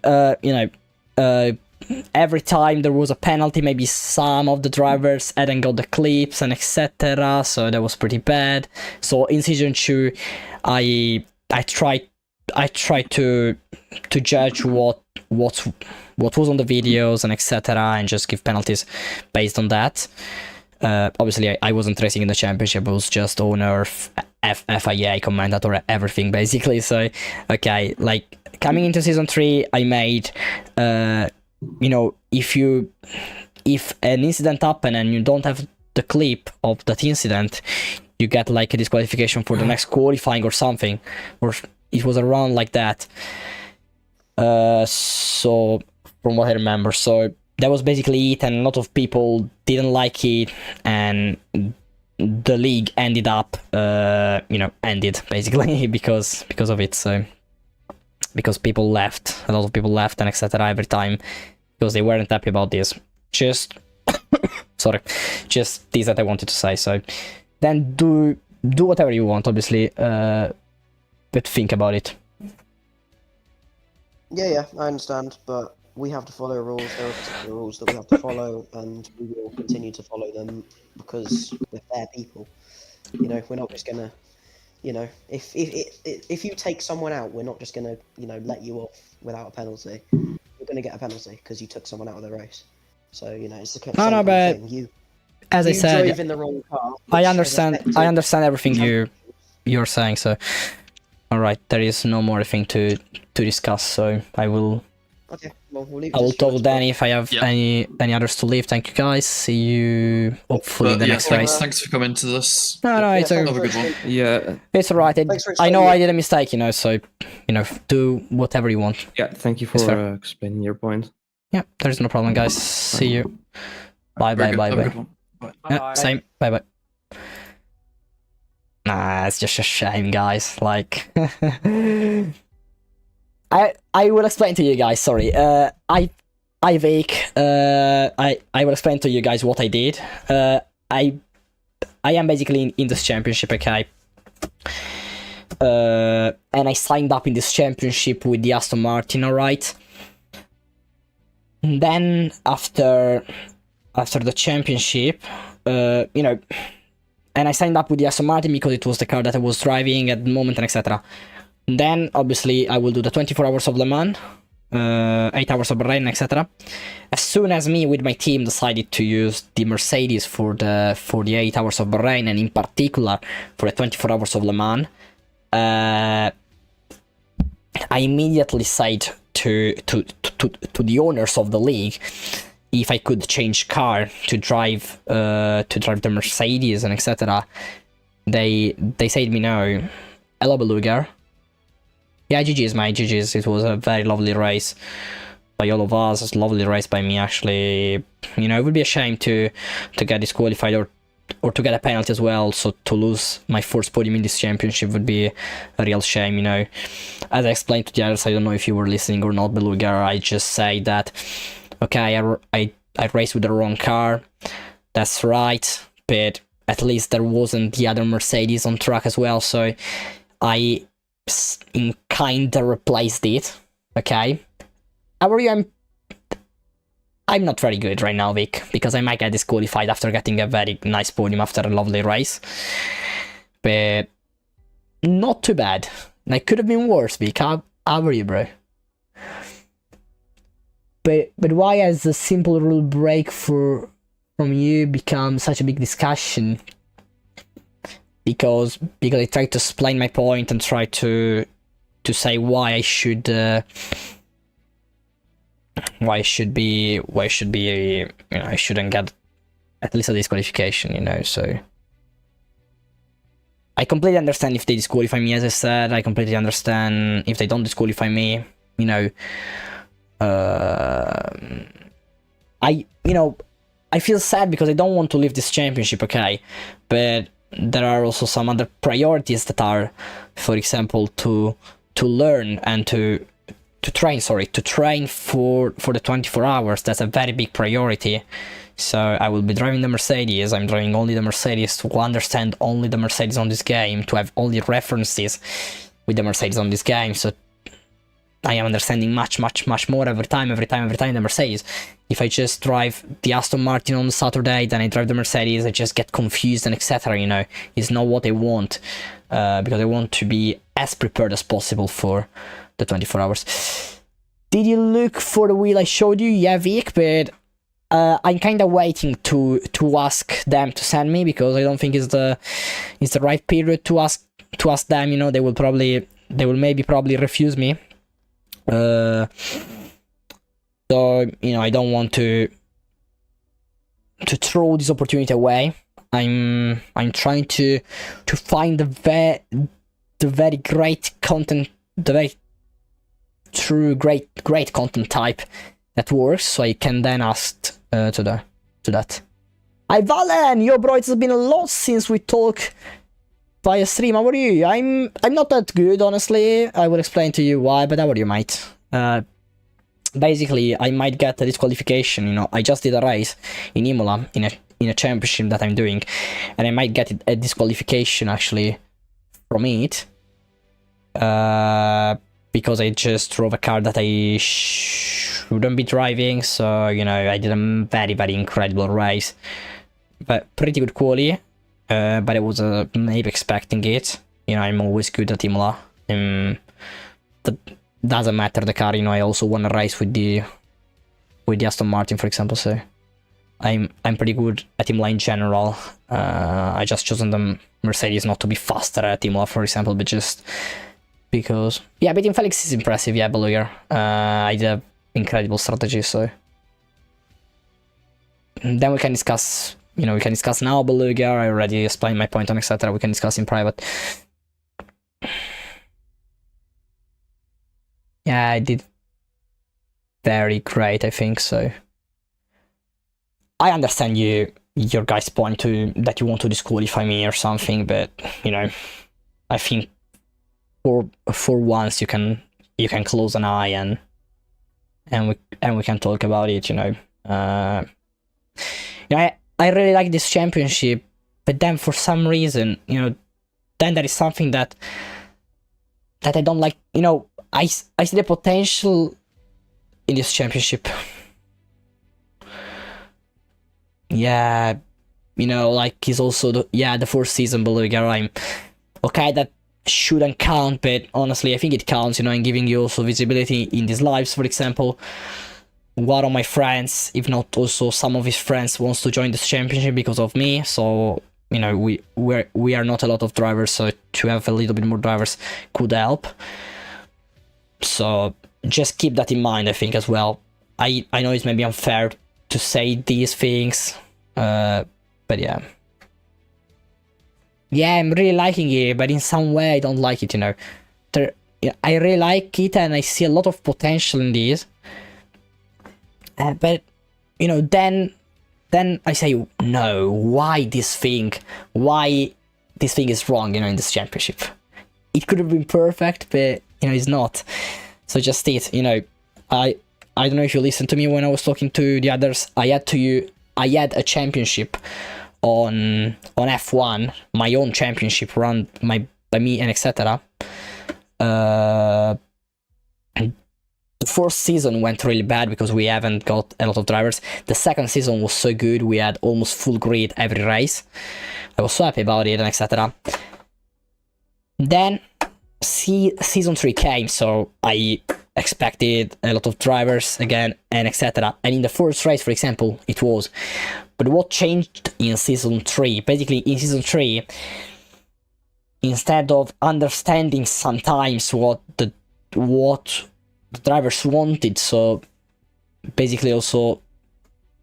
every time there was a penalty, maybe some of the drivers hadn't got the clips and etc. So that was pretty bad. So in season 2, I tried to judge what was on the videos and etc. and just give penalties based on that. Obviously, I wasn't racing in the championship. I was just owner, FIA, commentator, everything basically. So okay, like coming into season 3, I made if an incident happened and you don't have the clip of that incident, you get like a disqualification for the next qualifying or something, or it was around like that. So from what I remember, so that was basically it, and a lot of people didn't like it, and the league ended up ended basically because of it. So because people left, a lot of people left and etc. every time because they weren't happy about this. Just just this that I wanted to say. So then do whatever you want, obviously, but think about it. Yeah, I understand, but we have to follow rules. There are particular rules that we have to follow, and we will continue to follow them because we're fair people. You know, we're not just gonna, if you take someone out, we're not just gonna, let you off without a penalty. You're gonna get a penalty because you took someone out of the race. So it's the same but thing. As I said, drove in the wrong car. I understand everything you're saying. So, all right, there is no more thing to discuss. So I will. Okay, well, we'll leave. I will tell Danny if I have any others to leave. Thank you guys. See you hopefully in the next race. Thanks for coming to this. No, it's have a good one. Yeah, it's alright. I know I did a mistake, so do whatever you want. Yeah, thank you for explaining your point. Yeah, there's no problem, guys. See you. Bye. Yeah, same. Bye. Nah, it's just a shame, guys. Like. I will explain to you guys, sorry. I will explain to you guys what I did. I am basically in this championship, okay? And I signed up in this championship with the Aston Martin, alright? Then after the championship, and I signed up with the Aston Martin because it was the car that I was driving at the moment and etc. Then, obviously, I will do the 24 hours of Le Mans, 8 hours of Bahrain, etc. As soon as me with my team decided to use the Mercedes for the 8 hours of Bahrain, and in particular for the 24 hours of Le Mans, I immediately said to the owners of the league if I could change car to drive the Mercedes and etc. They said me no. Hello, Beluga. Yeah, GG's, mate. GG's. It was a very lovely race. by all of us. It's a lovely race by me, actually. You know, it would be a shame to get disqualified or to get a penalty as well. So to lose my first podium in this championship would be a real shame, you know. As I explained to the others, I don't know if you were listening or not, Beluga, I just say that, okay, I raced with the wrong car. That's right, but at least there wasn't the other Mercedes on track as well, so I kinda replaced it, okay? How are you? I'm not very good right now, Vic, because I might get disqualified after getting a very nice podium after a lovely race. But not too bad. It could have been worse, Vic. How are you, bro? But why has a simple rule break from you become such a big discussion? Because I tried to explain my point and try to say why I should be, you know, I shouldn't get at least a disqualification, you know. So I completely understand if they disqualify me, as I said. I completely understand if they don't disqualify me, you know. I feel sad because I don't want to leave this championship, okay, but there are also some other priorities that are, for example, to learn and to train for the 24 hours. That's a very big priority. So I will be driving the Mercedes. I'm driving only the Mercedes to understand only the Mercedes on this game, to have all the references with the Mercedes on this game. So I am understanding much more every time the Mercedes. If I just drive the Aston Martin on Saturday, then I drive the Mercedes, I just get confused and etc. You know, it's not what I want, because I want to be as prepared as possible for the 24 hours. Did you look for the wheel I showed you? Yeah, Vic, but I'm kind of waiting to ask them to send me, because I don't think it's the right period to ask them. You know, they will maybe refuse me. So, you know, I don't want to throw this opportunity away. I'm trying to find the very great content, the very true great content type that works, so I can then ask to that. Hi Valen, yo bro, it's been a lot since we talk via stream. How are you? I'm not that good, honestly. I will explain to you why, but how are you, mate? Basically, I might get a disqualification. You know, I just did a race in IMOLA in a championship that I'm doing, and I might get a disqualification actually from it, because I just drove a car that I shouldn't be driving. So, you know, I did a very incredible race, but pretty good quality. But I was maybe expecting it. You know, I'm always good at IMOLA. That doesn't matter the car. You know, I also won a race with the Aston Martin, for example. So I'm pretty good at IMOLA in general. I just chosen the Mercedes not to be faster at IMOLA, for example, but just because. Yeah, beating Felix is impressive. Yeah, Beluga. I did an incredible strategy. So then we can discuss. You know, we can discuss now, Beluga. I already explained my point on etc. We can discuss in private. Yeah, I did very great, I think so. I understand your guys' point that you want to disqualify me or something, but you know, I think for once you can close an eye and we can talk about it. You know, I really like this championship, but then for some reason, you know, then there is something that I don't like. You know, I see the potential in this championship. Yeah, you know, like he's also the first season Beluga. I'm okay, that shouldn't count, but honestly I think it counts. You know, in giving you also visibility in these lives, for example. One of my friends, if not also some of his friends, wants to join this championship because of me. So, you know, we are not a lot of drivers, so to have a little bit more drivers could help. So just keep that in mind, I think, as well. I know it's maybe unfair to say these things, but yeah. Yeah, I'm really liking it, but in some way I don't like it, you know. I really like it and I see a lot of potential in this. But you know, then I say no. Why this thing? Why this thing is wrong? You know, in this championship, it could have been perfect, but you know, it's not. So just it. You know, I don't know if you listened to me when I was talking to the others. I had a championship on F1, my own championship run by me and etc. The first season went really bad because we haven't got a lot of drivers. The second season was so good, we had almost full grid every race. I was so happy about it and etc. Then season 3 came, so I expected a lot of drivers again and etc. And in the first race, for example, it was. But what changed in season 3? Basically, in season 3, instead of understanding sometimes what the drivers wanted, so basically also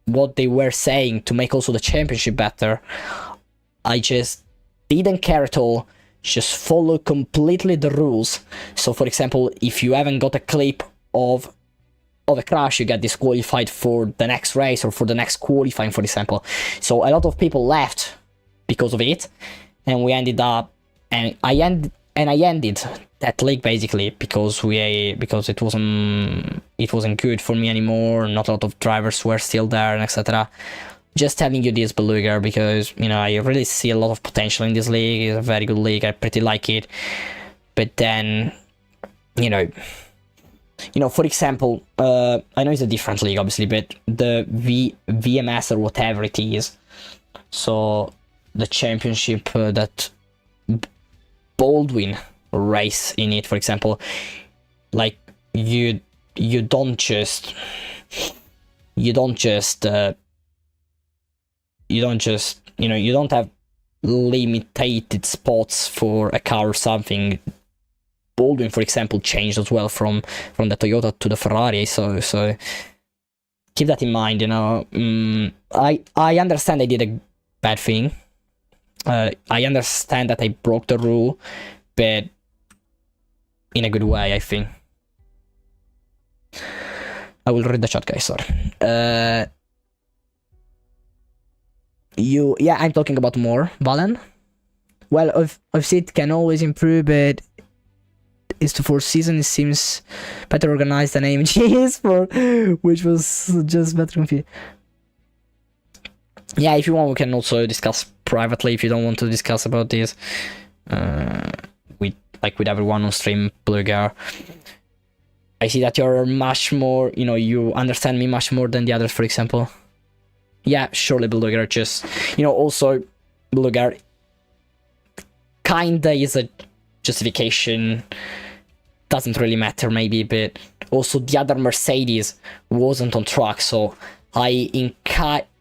what they were saying to make also the championship better, I just didn't care at all, just follow completely the rules. So for example, if you haven't got a clip of a crash, you get disqualified for the next race or for the next qualifying, for example. So a lot of people left because of it, and we ended up, and I ended that league basically because it wasn't good for me anymore. Not a lot of drivers were still there and etc. Just telling you this, Beluga, because you know I really see a lot of potential in this league. It's a very good league. I pretty like it. But then, you know, for example, I know it's a different league, obviously, but the VMS or whatever it is, so the championship that Baldwin race in it, for example, like you don't just you don't have limited spots for a car or something. Baldwin, for example, changed as well from the Toyota to the Ferrari, so keep that in mind. You know, I understand I did a bad thing. I understand that I broke the rule, but in a good way, I think. I will read the chat, guys. Sorry. I'm talking about more Valen. Well, I've said it can always improve, but it's the fourth season. It seems better organized than AMG is, for which was just better confused. Yeah, if you want, we can also discuss privately if you don't want to discuss about this. With everyone on stream, Bluegar. I see that you're much more, you understand me much more than the others, for example. Yeah, surely, Bluegar, just, also, Bluegar kinda is a justification. Doesn't really matter, maybe, but also the other Mercedes wasn't on track, so I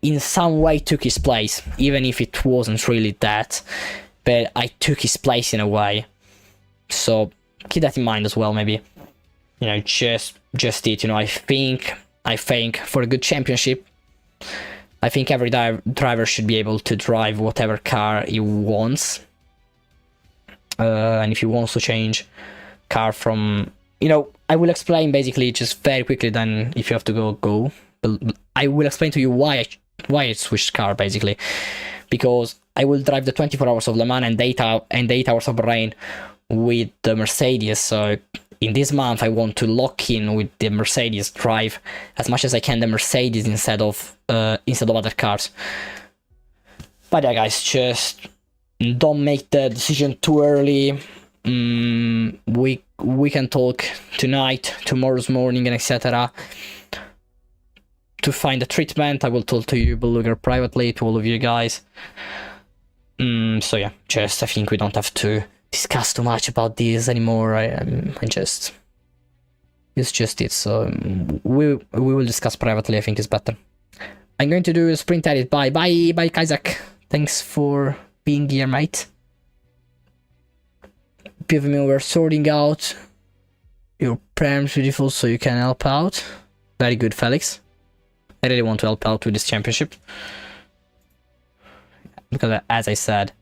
in some way took his place, even if it wasn't really that, but I took his place in a way. So keep that in mind as well, maybe. Just it. I think for a good championship, I think every driver should be able to drive whatever car he wants. And if he wants to change car from, I will explain basically just very quickly. Then if you have to go. But I will explain to you why I switched car basically, because I will drive the 24 hours of Le Mans and 8 hours of Bahrain with the Mercedes. So in this month, I want to lock in with the Mercedes, drive as much as I can the Mercedes instead of other cars. But yeah, guys, just don't make the decision too early. We can talk tonight, tomorrow's morning, and etc. To find a treatment. I will talk to you, Beluga, privately, to all of you guys. So yeah, I think we don't have to discuss too much about this anymore. It's just it. So we will discuss privately. I think it's better. I'm going to do a sprint edit. Bye, Isaac. Thanks for being here, mate. PVM, we're sorting out your parents beautiful, so you can help out. Very good, Felix. I really want to help out with this championship because, as I said,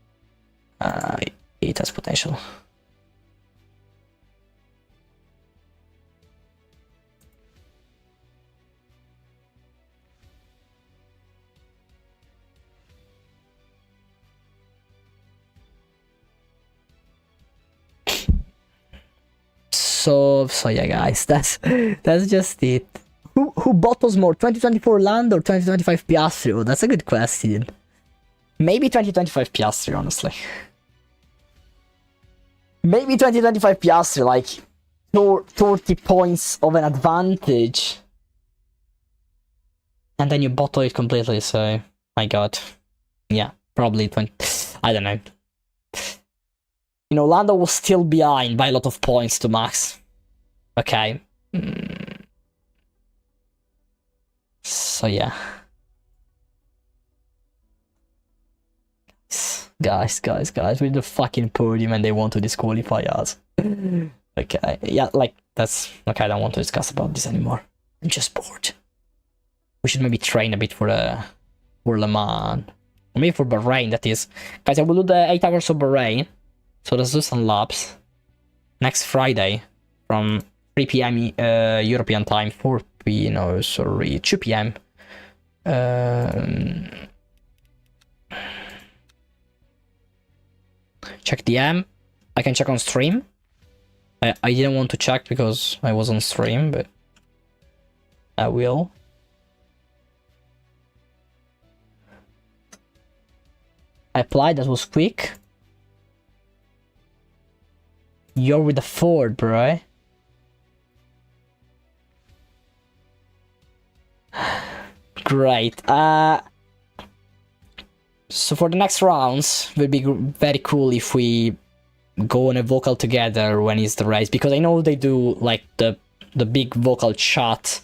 it has potential. So yeah, guys, that's just it. Who bottles more, 2024 land or 2025 Piastri? That's a good question. Maybe 2025 Piastri, honestly. Maybe 2025 Piastri, like 30 points of an advantage. And then you bottle it completely, so my god. Yeah, probably 20. I don't know. You know, Lando was still behind by a lot of points to Max. Okay. So yeah. Guys, we're the fucking podium and they want to disqualify us. Okay, yeah, like, that's... Okay, I don't want to discuss about this anymore. I'm just bored. We should maybe train a bit for Le Mans. Or maybe for Bahrain, that is. Guys, I will do the 8 hours of Bahrain. So let's do some laps. Next Friday, from 3 p.m. European time, 4 p.m. No, sorry, 2 p.m. Check DM. I can check on stream. I didn't want to check because I was on stream, but I will. I applied, that was quick. You're with the Ford, bro. Great. So for the next rounds, it would be very cool if we go on a vocal together when it's the race, because I know they do like the big vocal chat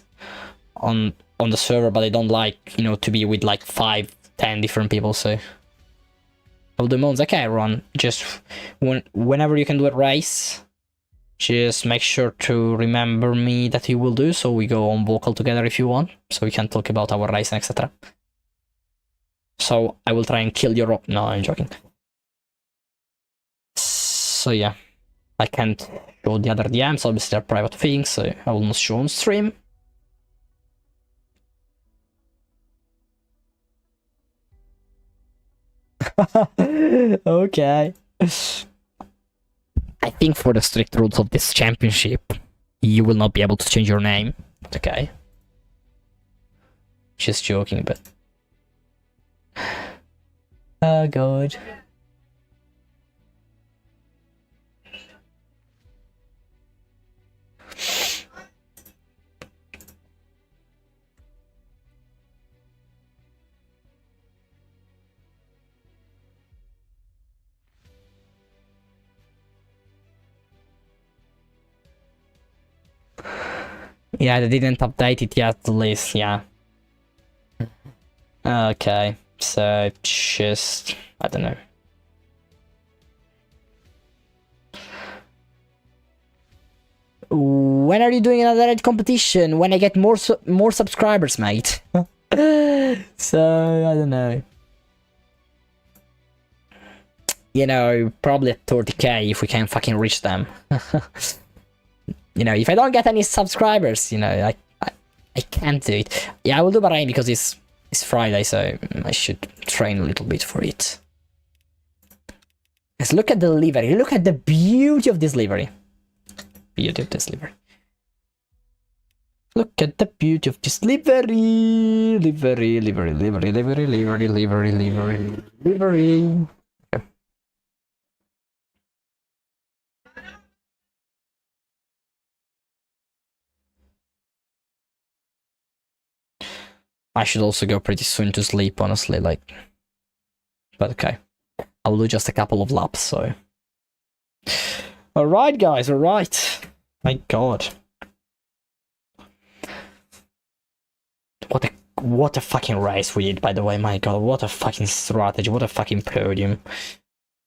on the server, but I don't like, you know, to be with like 5-10 different people. So I'll do modes. Okay, Ron, just whenever you can do a race, just make sure to remember me that you will do, so we go on vocal together if you want, so we can talk about our race and etc. So I will try and kill your... No, I'm joking. So yeah, I can't show the other DMs, obviously they're private things, so I will not show on stream. Okay. I think for the strict rules of this championship, you will not be able to change your name. Okay. Just joking, but... Oh god. Yeah, they didn't update it yet, the list, yeah. Okay, so just... I don't know. When are you doing another red competition? When I get more subscribers, mate. So, I don't know. You know, probably at 30k if we can fucking reach them. You know, if I don't get any subscribers, you know, I can't do it. Yeah, I will do Bahrain because it's Friday, so I should train a little bit for it. Let's look at the livery. Look at the beauty of this livery. Beauty of this livery. Look at the beauty of this livery. Livery. Okay. I should also go pretty soon to sleep, honestly, like... But okay. I'll do just a couple of laps, so... Alright, guys, alright. My god. What a fucking race we did, by the way, my god. What a fucking strategy, what a fucking podium.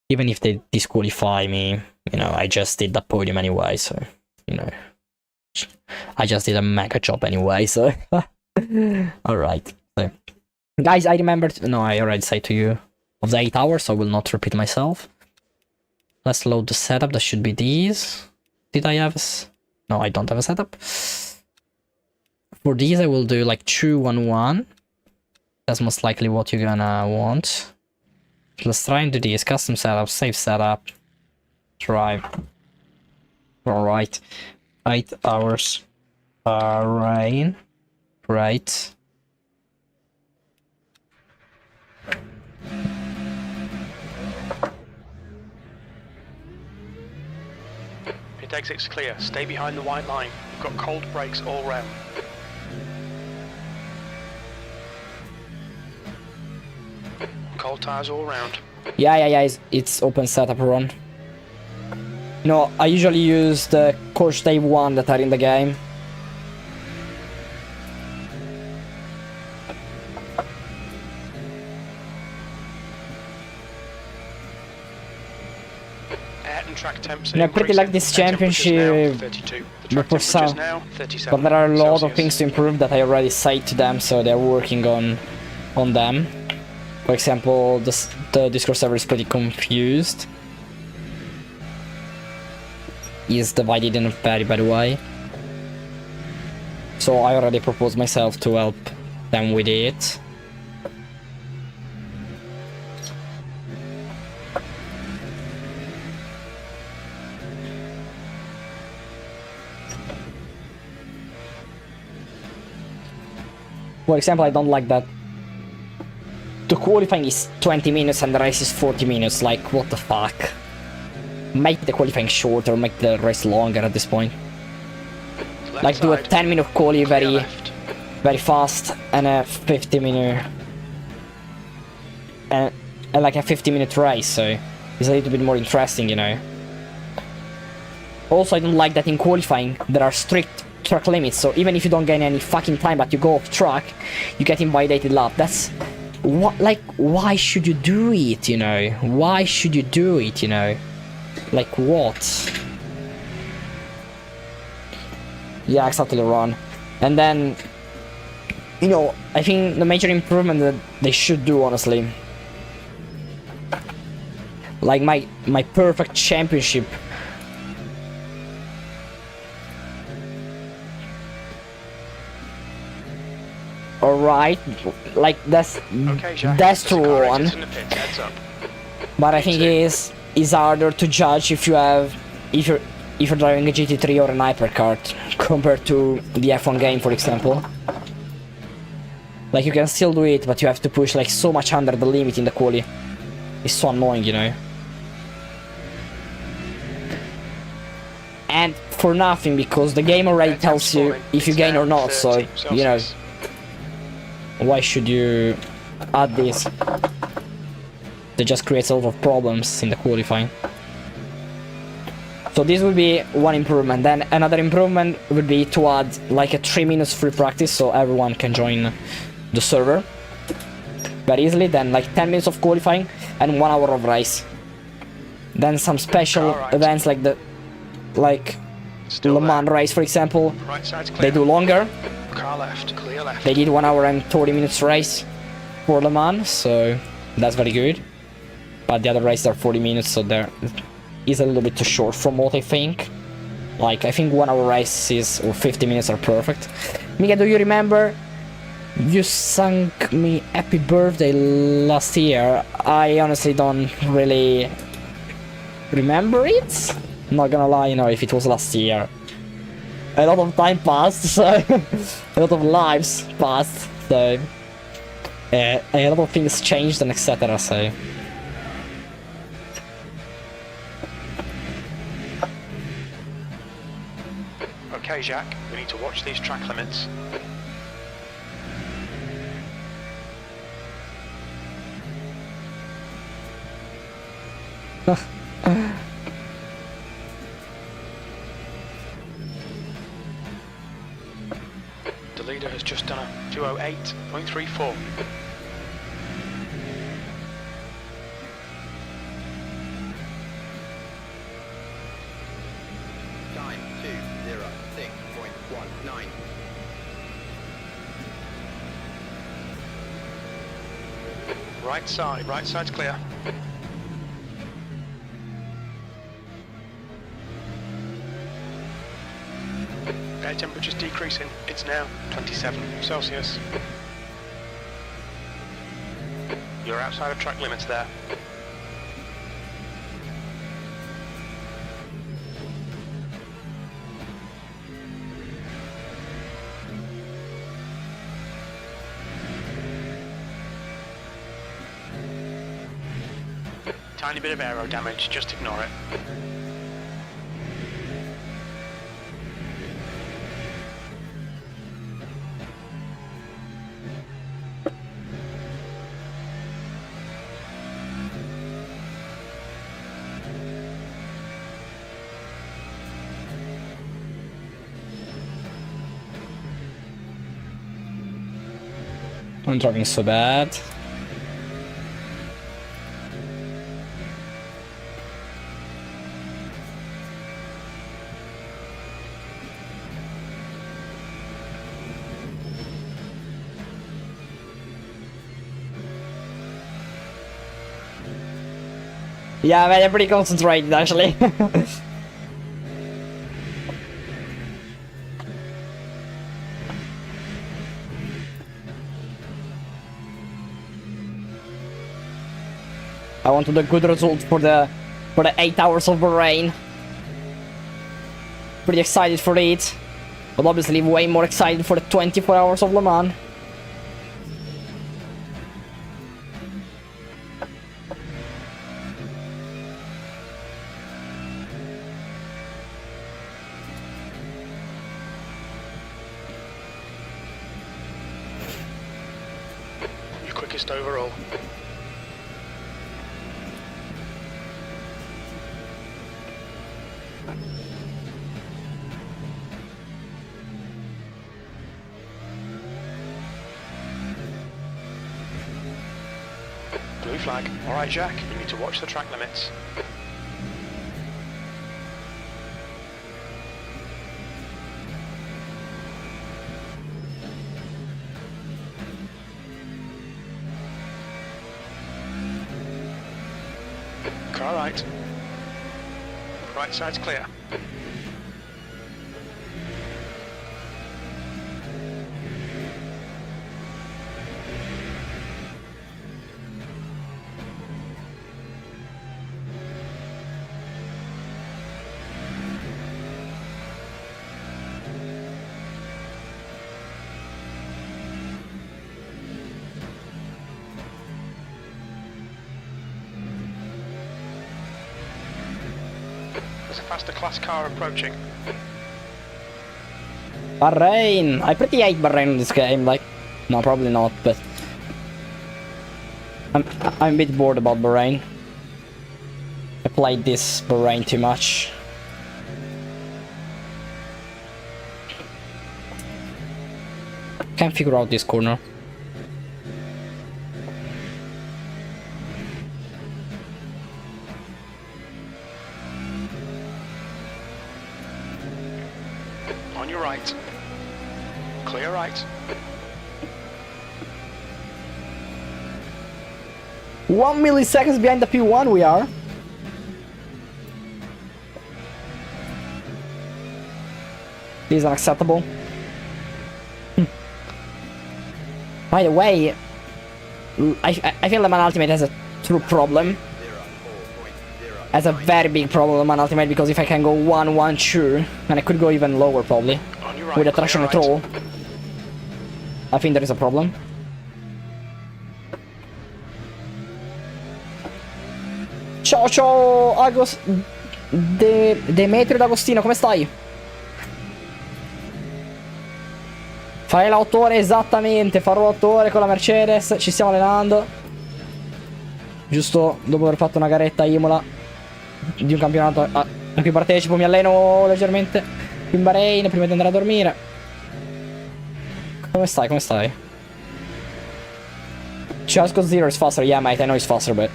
Even if they disqualify me, you know, I just did the podium anyway, so... You know... I just did a mega job anyway, so... Alright, so... Guys, I remembered... No, I already said to you... Of the 8 hours, so I will not repeat myself. Let's load the setup, that should be these. Did I have a... No, I don't have a setup. For these, I will do like 2-1-1. That's most likely what you're gonna want. Let's try and do these. Custom setup, save setup. Drive. Alright. 8 hours. Rain. Right. Pit exit's clear. Stay behind the white line. You've got cold brakes all round. Cold tyres all round. Yeah, it's open setup run. No, I usually use the course day 1 that are in the game. Track temps I pretty like this championship, but there are a lot of things to improve that I already said to them, so they're working on them. For example, the Discord server is pretty confused. It's divided in a very bad way. So I already proposed myself to help them with it. For example, I don't like that the qualifying is 20 minutes and the race is 40 minutes. Like, what the fuck? Make the qualifying shorter, make the race longer at this point. Like, do a 10-minute quali very fast and a 50-minute... And like a 50-minute race, so it's a little bit more interesting, you know. Also, I don't like that in qualifying there are strict track limits, so even if you don't gain any fucking time but you go off track, you get invalidated lap. That's what, like, why should you do it, you know? Why should you do it, you know? Like, what? Yeah, exactly, Ron. And then, you know, I think the major improvement that they should do, honestly, like my perfect championship. Alright, like that's true one, but I think it is harder to judge if you're driving a GT3 or an hypercar compared to the F1 game, for example. Like, you can still do it, but you have to push like so much under the limit in the quali. It's so annoying, you know. And for nothing, because the game already tells you if you gain or not, so, you know. Why should you add this? That just creates a lot of problems in the qualifying. So this would be one improvement. Then another improvement would be to add like a 3 minutes free practice so everyone can join the server very easily. Then like 10 minutes of qualifying and 1 hour of race. Then some special events like the Le Mans race, for example. They do longer. Car left, clear left. They did 1 hour and 30 minutes race for Le Mans, so that's very good. But the other races are 40 minutes, so there is a little bit too short from what I think. Like, I think 1 hour races or 50 minutes are perfect. Mika, do you remember you sang me happy birthday last year? I honestly don't really remember it. I'm not gonna lie, you know, if it was last year. A lot of time passed, so a lot of lives passed, so a lot of things changed and etc. So okay, Jacques, we need to watch these track limits. The leader has just done a 2:08.34. Time 2:06.19. Right side's clear. Air temperature's decreasing. It's now 27 Celsius. You're outside of track limits there. tiny bit of aero damage, just ignore it. I'm driving so bad. Yeah, man, I'm pretty concentrated actually. I wanted a good result for the 8 hours of rain. Pretty excited for it, but obviously way more excited for the 24 hours of Le Mans. Your quickest overall. Blue flag. Alright, Jack, you need to watch the track limits. Car right. Right side's clear. There's a faster class car approaching. Bahrain! I pretty hate Bahrain in this game, like... No, probably not, but... I'm a bit bored about Bahrain. I played this Bahrain too much. Can't figure out this corner. On your right. Clear right. 1 milliseconds behind the P1 we are. This is unacceptable. By the way, I feel Le Mans Ultimate has a true problem. Has a very big problem Le Mans Ultimate, because if I can go 1-1-2, and I could go even lower probably, On your right. with a traction clear control, right. I think there is a problem. Ciao ciao Demetrio D'Agostino, come stai? Fai l'8 ore esattamente, farò 8 ore con la Mercedes, ci stiamo allenando. Giusto dopo aver fatto una garetta a Imola di un campionato a cui partecipo, mi alleno leggermente in Bahrain prima di andare a dormire. Come stai? Come stai? Just Zero is faster, yeah mate, I know he's faster, but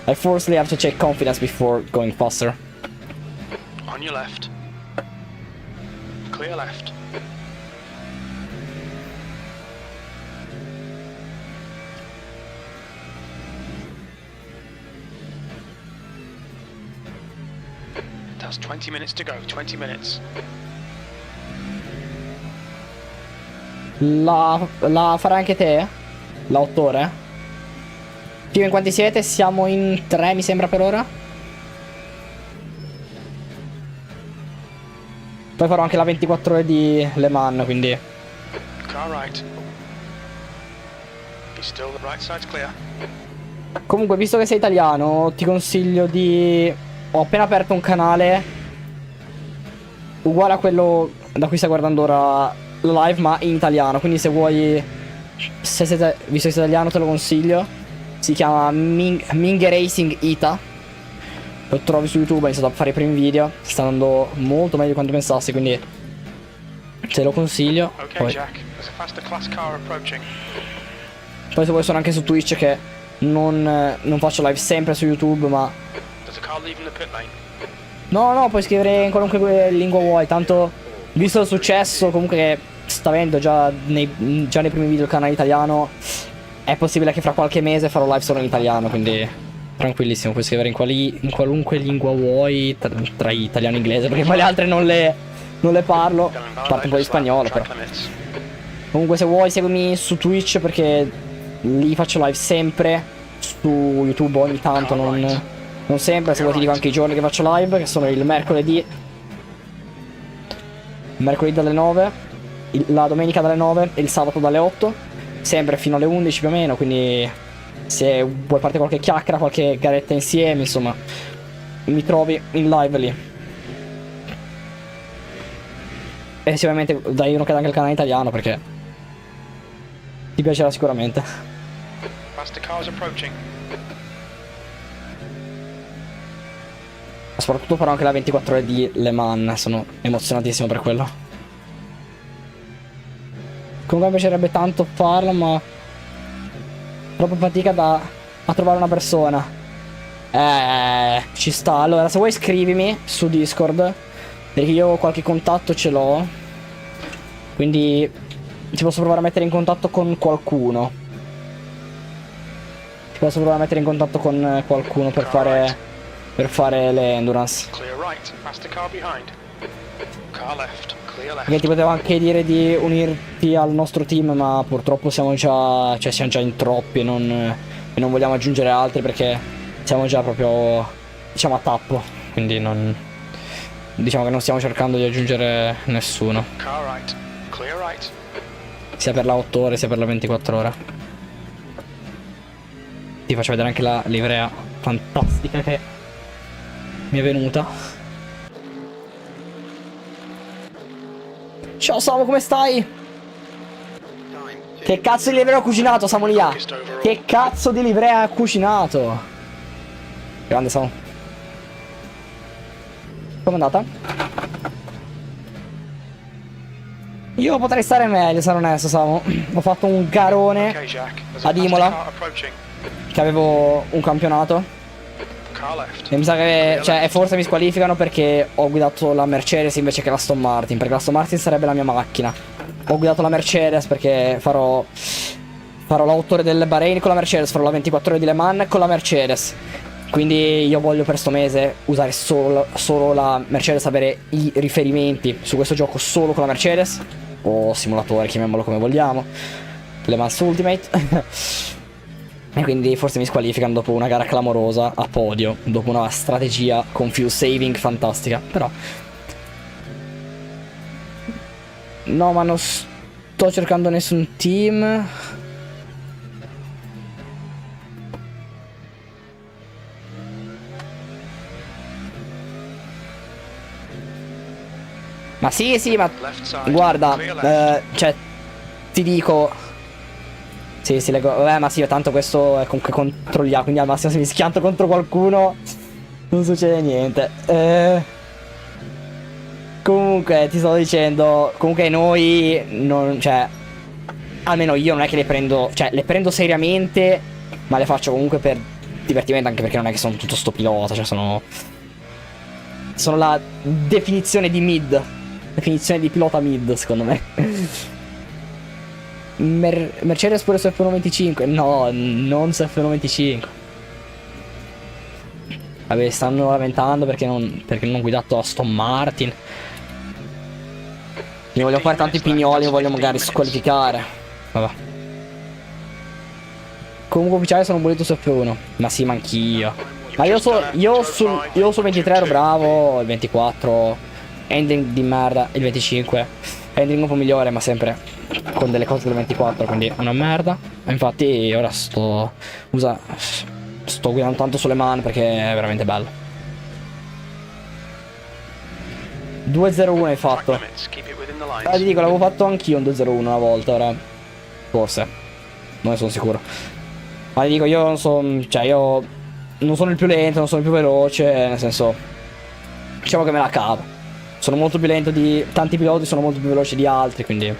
I forcefully have to check confidence before going faster. On your left. Clear left. It has 20 minutes to go, 20 minutes. La farai anche te? La 8 ore? Più in quanti siete? Siamo in 3 mi sembra per ora. Poi farò anche la 24 ore di Le Mans, quindi... Car right. Be still, the right side's clear. Comunque, visto che sei italiano, ti consiglio di... Ho appena aperto un canale uguale a quello da cui stai guardando ora la live, ma in italiano. Quindi se vuoi... visto che sei italiano, te lo consiglio. Si chiama Ming Racing Ita. Lo trovi su YouTube, ho iniziato a fare i primi video. Sta andando molto meglio di quanto pensassi, quindi te lo consiglio. Okay, Jack. There's a faster class car approaching. Poi se vuoi sono anche su Twitch, che non faccio live sempre su YouTube, ma... There's a car leaving the pit lane. No, puoi scrivere in qualunque lingua vuoi. Tanto, visto il successo comunque che sta avendo già nei primi video del canale italiano, è possibile che fra qualche mese farò live solo in italiano, quindi tranquillissimo. Puoi scrivere in qualunque lingua vuoi, tra italiano e inglese, perché poi le altre non le parlo, a parte un po' di spagnolo però. Comunque se vuoi seguimi su Twitch, perché lì faccio live sempre. Su YouTube ogni tanto, non sempre. Se vuoi ti dico anche i giorni che faccio live, che sono il mercoledì dalle 9, la domenica dalle 9 e il sabato dalle 8, sempre fino alle 11 più o meno. Quindi se vuoi fare qualche chiacchiera, qualche garetta insieme, insomma, mi trovi in live lì. E sicuramente dai un'occhiata anche al canale italiano, perché ti piacerà sicuramente. Faster cars approaching. Soprattutto farò anche la 24 ore di Le Mans, sono emozionatissimo per quello. Comunque mi piacerebbe tanto farlo, ma troppa fatica a trovare una persona. Ci sta. Allora, se vuoi scrivimi su Discord, perché io qualche contatto ce l'ho, quindi ti posso provare a mettere in contatto con qualcuno. Per fare le endurance. Clear right. Faster car behind. Car left. Clear left. Perché ti potevo anche dire di unirti al nostro team, ma purtroppo siamo già in troppi e non vogliamo aggiungere altri, perché siamo già proprio, diciamo, a tappo. Quindi diciamo che non stiamo cercando di aggiungere nessuno. Car right. Clear right. Sia per la 8 ore sia per la 24 ore. Ti faccio vedere anche la livrea fantastica che mi è venuta. Ciao Samu, come stai? Che cazzo di livrea ho cucinato, Samulia? Che cazzo di livrea ha cucinato? Grande Samu. Com'è andata? Io potrei stare meglio, sarò onesto, Samu. Ho fatto un garone Okay, Jack. There's a ad faster Imola, car approaching. che avevo un campionato. Car left. E mi sa che, cioè, forse mi squalificano perché ho guidato la Mercedes invece che la Aston Martin, perché la Aston Martin sarebbe la mia macchina. Ho guidato la Mercedes perché farò la 8 ore del Bahrain con la Mercedes, farò la 24 ore di Le Mans con la Mercedes. Quindi io voglio per sto mese usare solo la Mercedes, avere i riferimenti su questo gioco solo con la Mercedes, o simulatore, chiamiamolo come vogliamo, Le Mans Ultimate. E quindi forse mi squalificano dopo una gara clamorosa a podio, dopo una strategia con fuel saving fantastica. Però no, ma non sto cercando nessun team. Ma sì, ma guarda, cioè, ti dico, sì, leggo. Vabbè, ma sì, tanto questo è comunque contro gli A, quindi al massimo se mi schianto contro qualcuno non succede niente. Comunque, ti stavo dicendo, comunque noi non, cioè, almeno io non è che le prendo, cioè, le prendo seriamente, ma le faccio comunque per divertimento, anche perché non è che sono tutto sto pilota, cioè sono la definizione di mid, definizione di pilota mid, secondo me. Mercedes pure su F125. No, non su F125. Vabbè, stanno lamentando perché non ho guidato Aston Martin. Mi vogliono fare tanti pignoli, mi voglio magari squalificare. Vabbè. Comunque ufficiale sono bollito su F1. Ma sì, ma anch'io. Ma io sul 23 ero bravo, il 24 ending di merda, il 25 ending un po' migliore, ma sempre con delle cose del 24, quindi una merda. Infatti ora sto guidando tanto sulle man perché è veramente bello. 2-0-1 hai Track fatto. limits, keep it within the lines. Ti dico, l'avevo fatto anch'io un 2-0-1 una volta, ora. Forse. Non ne sono sicuro. Ma ti dico, io non sono. Cioè, io non sono il più lento, non sono il più veloce, nel senso. Diciamo che me la cavo. Sono molto più lento di. Tanti piloti sono molto più veloci di altri, quindi.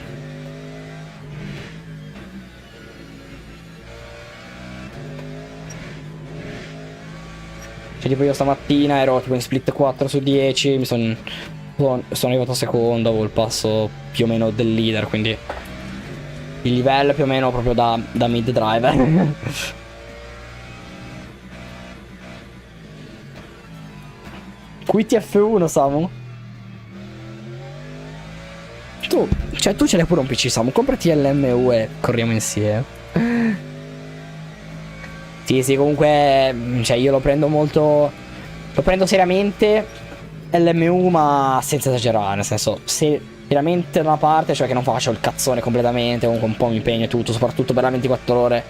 Cioè, tipo io stamattina ero tipo in split 4 su 10, sono arrivato secondo, avevo il passo più o meno del leader, quindi il livello è più o meno proprio da mid driver. Quiti F1, Samu? Tu ce l'hai pure un PC, Samu, comprati LMU e corriamo insieme. Sì, comunque, cioè io lo prendo molto. Lo prendo seriamente LMU, ma senza esagerare, nel senso, seriamente da una parte, cioè che non faccio il cazzone completamente, comunque un po' mi impegno e tutto, soprattutto per la 24 ore.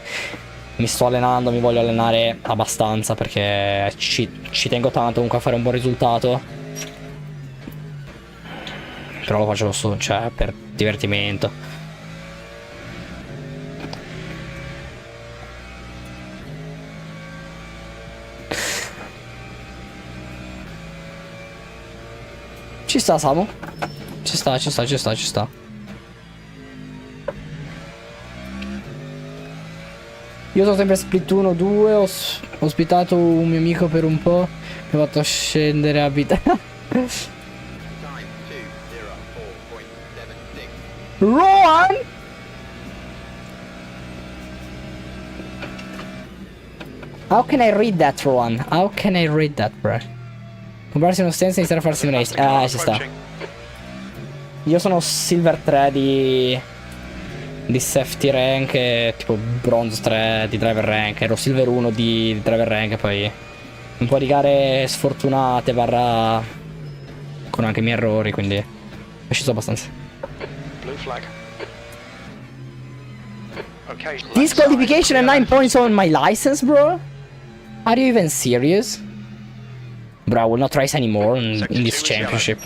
Mi sto allenando, mi voglio allenare abbastanza perché ci tengo tanto comunque a fare un buon risultato. Però lo faccio cioè, per divertimento. Ci sta, Samu. Ci sta. Io sono sempre split 1-2, ho ospitato un mio amico per un po', mi ha fatto scendere a vita. Rowan! How can I read that, Rowan? How can I read that, bro? Comprarsi uno stand e iniziare a farsi un race. Ci sta. Io sono silver 3 di safety rank e tipo bronze 3 di driver rank. Ero silver 1 di driver rank e poi un po' di gare sfortunate barra con anche i miei errori, quindi è sceso abbastanza. Blue flag. Okay, Disqualification and 9 points on my license, bro? Are you even serious? Bro, I will not race anymore in this championship.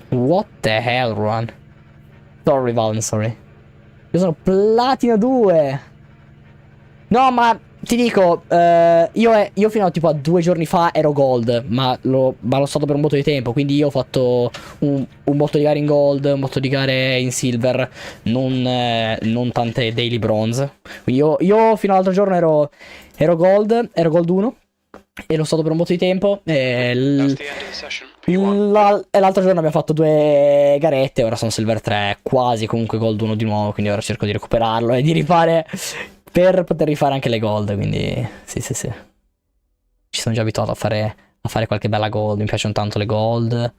What the hell, Ron? Sorry, Valen, sorry. Io sono Platina 2. No, ma ti dico, io fino a tipo a 2 giorni fa ero Gold, ma l'ho stato per un botto di tempo, quindi io ho fatto un botto di gare in Gold, un botto di gare in Silver, non tante Daily Bronze. Quindi io fino all'altro giorno ero Gold 1. E l'ho stato per un botto di tempo. E l'altro giorno abbiamo fatto 2 garette. Ora sono Silver 3, quasi comunque Gold 1 di nuovo. Quindi ora cerco di recuperarlo e di rifare per poter rifare anche le Gold. Quindi sì. Ci sono già abituato a fare qualche bella Gold. Mi piacciono tanto le Gold.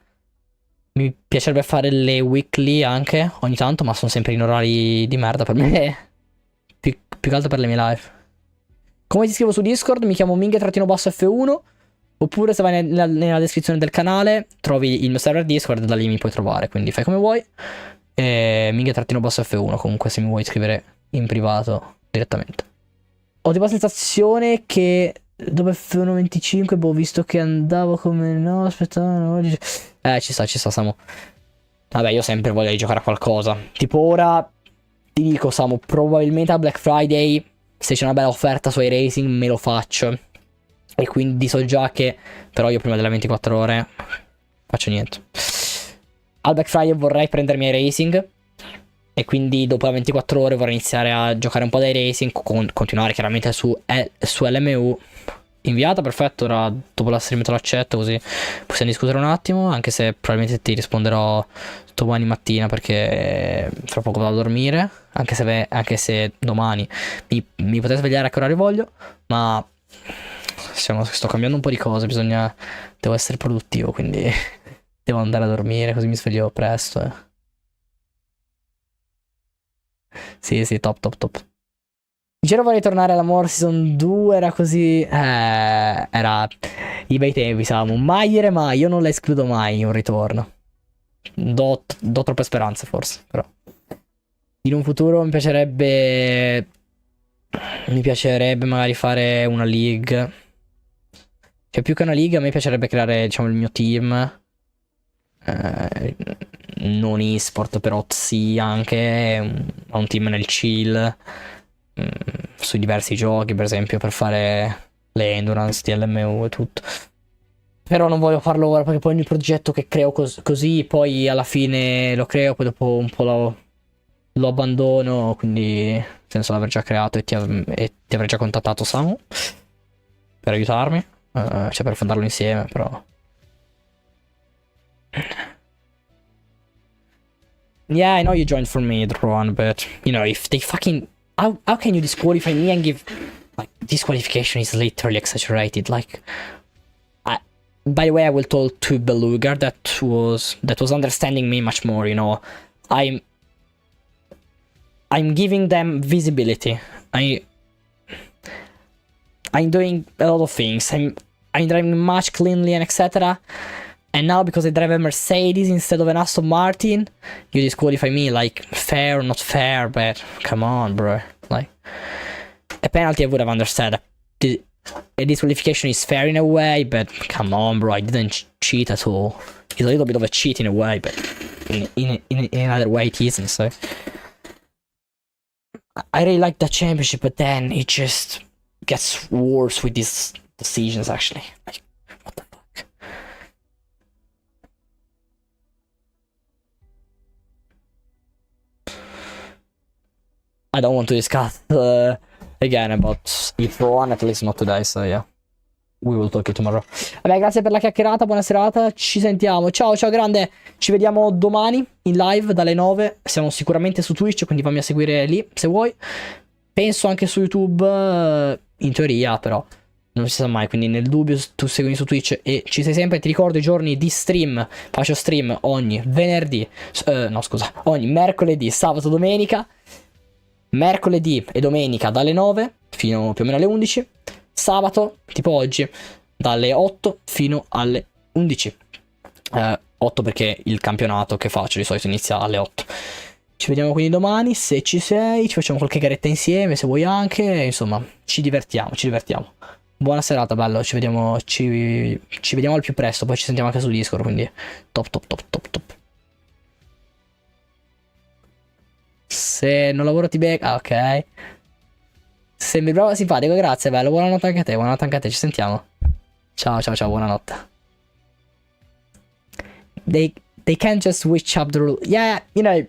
Mi piacerebbe fare le weekly anche ogni tanto, ma sono sempre in orari di merda per me. Più che altro per le mie live. Come ti scrivo su Discord, mi chiamo Minghe-F1. Oppure se vai nella descrizione del canale trovi il mio server Discord, da lì mi puoi trovare, quindi fai come vuoi. E Minghe-F1 comunque se mi vuoi scrivere in privato direttamente. Ho tipo la sensazione che dopo F1 25, boh, visto che andavo come no, aspettavo. Ci sta Samu. Vabbè, io sempre voglio giocare a qualcosa. Tipo ora ti dico, Samu, probabilmente a Black Friday, se c'è una bella offerta su iRacing me lo faccio. E quindi so già che però io prima delle 24 ore faccio niente. Al Black Friday vorrei prendermi iRacing e quindi dopo le 24 ore vorrei iniziare a giocare un po' da iRacing, continuare chiaramente su LMU. Inviata, perfetto, ora dopo la stream te lo accetto, così possiamo discutere un attimo, anche se probabilmente ti risponderò domani mattina perché fra poco vado a dormire, anche se domani mi potete svegliare a che orario voglio, ma sto cambiando un po' di cose, devo essere produttivo, quindi devo andare a dormire, così mi sveglio presto. Sì, top. Dicevo vorrei tornare alla More Season 2, era così. Era i bei tempi, Samu. Mai dire mai, io non la escludo mai un ritorno. Do troppe speranze, forse, però. In un futuro mi piacerebbe Mi piacerebbe magari fare una league. Cioè, più che una league, a me piacerebbe creare, diciamo, il mio team. Non e-sport, però sì, anche un team nel chill. Sui diversi giochi, per esempio, per fare le endurance, TLMU e tutto. Però non voglio farlo ora perché poi ogni progetto che creo così, poi alla fine lo creo, poi dopo un po' lo abbandono, quindi nel senso l'aver già creato e ti avrei già contattato Samu per aiutarmi, cioè per farlo insieme, però. Yeah, I know you joined for me, Ron, but you know, if they fucking how can you disqualify me and give like disqualification is literally exaggerated, like. By the way, I will tell to Beluga that was understanding me much more. You know, I'm giving them visibility. I'm doing a lot of things. I'm driving much cleanly and etc. And now because I drive a Mercedes instead of an Aston Martin, you disqualify me. Like, fair or not fair, but come on, bro. Like, a penalty I would have understood. A disqualification is fair in a way, but come on, bro, I didn't cheat at all. It's a little bit of a cheat in a way, but in another way it isn't, so. I really like that championship, but then it just gets worse with these decisions, actually. Like, what the fuck? I don't want to discuss again about E1, at least not today, so yeah. We will talk it tomorrow. Vabbè, grazie per la chiacchierata, buona serata, ci sentiamo. Ciao, ciao grande, ci vediamo domani in live dalle 9. Siamo sicuramente su Twitch, quindi fammi a seguire lì se vuoi. Penso anche su YouTube, in teoria, però non si sa mai, quindi nel dubbio tu seguimi su Twitch e ci sei sempre. Ti ricordo i giorni di stream. Faccio stream ogni venerdì, no scusa, ogni mercoledì, sabato, domenica. Mercoledì e domenica dalle 9 fino più o meno alle 11. Sabato, tipo oggi, dalle 8 fino alle 11. 8 perché il campionato che faccio di solito inizia alle 8. Ci vediamo quindi domani, se ci sei, ci facciamo qualche garetta insieme, se vuoi anche, insomma, ci divertiamo, ci divertiamo. Buona serata, bello, ci vediamo al più presto, poi ci sentiamo anche su Discord, quindi top, top, top, top, top. Se non lavoro ti becca, ok. Sembri bravo e simpatico, grazie, bello, buonanotte anche a te, ci sentiamo. Ciao, ciao, ciao, buonanotte. They can't just switch up the rule. Yeah, you know,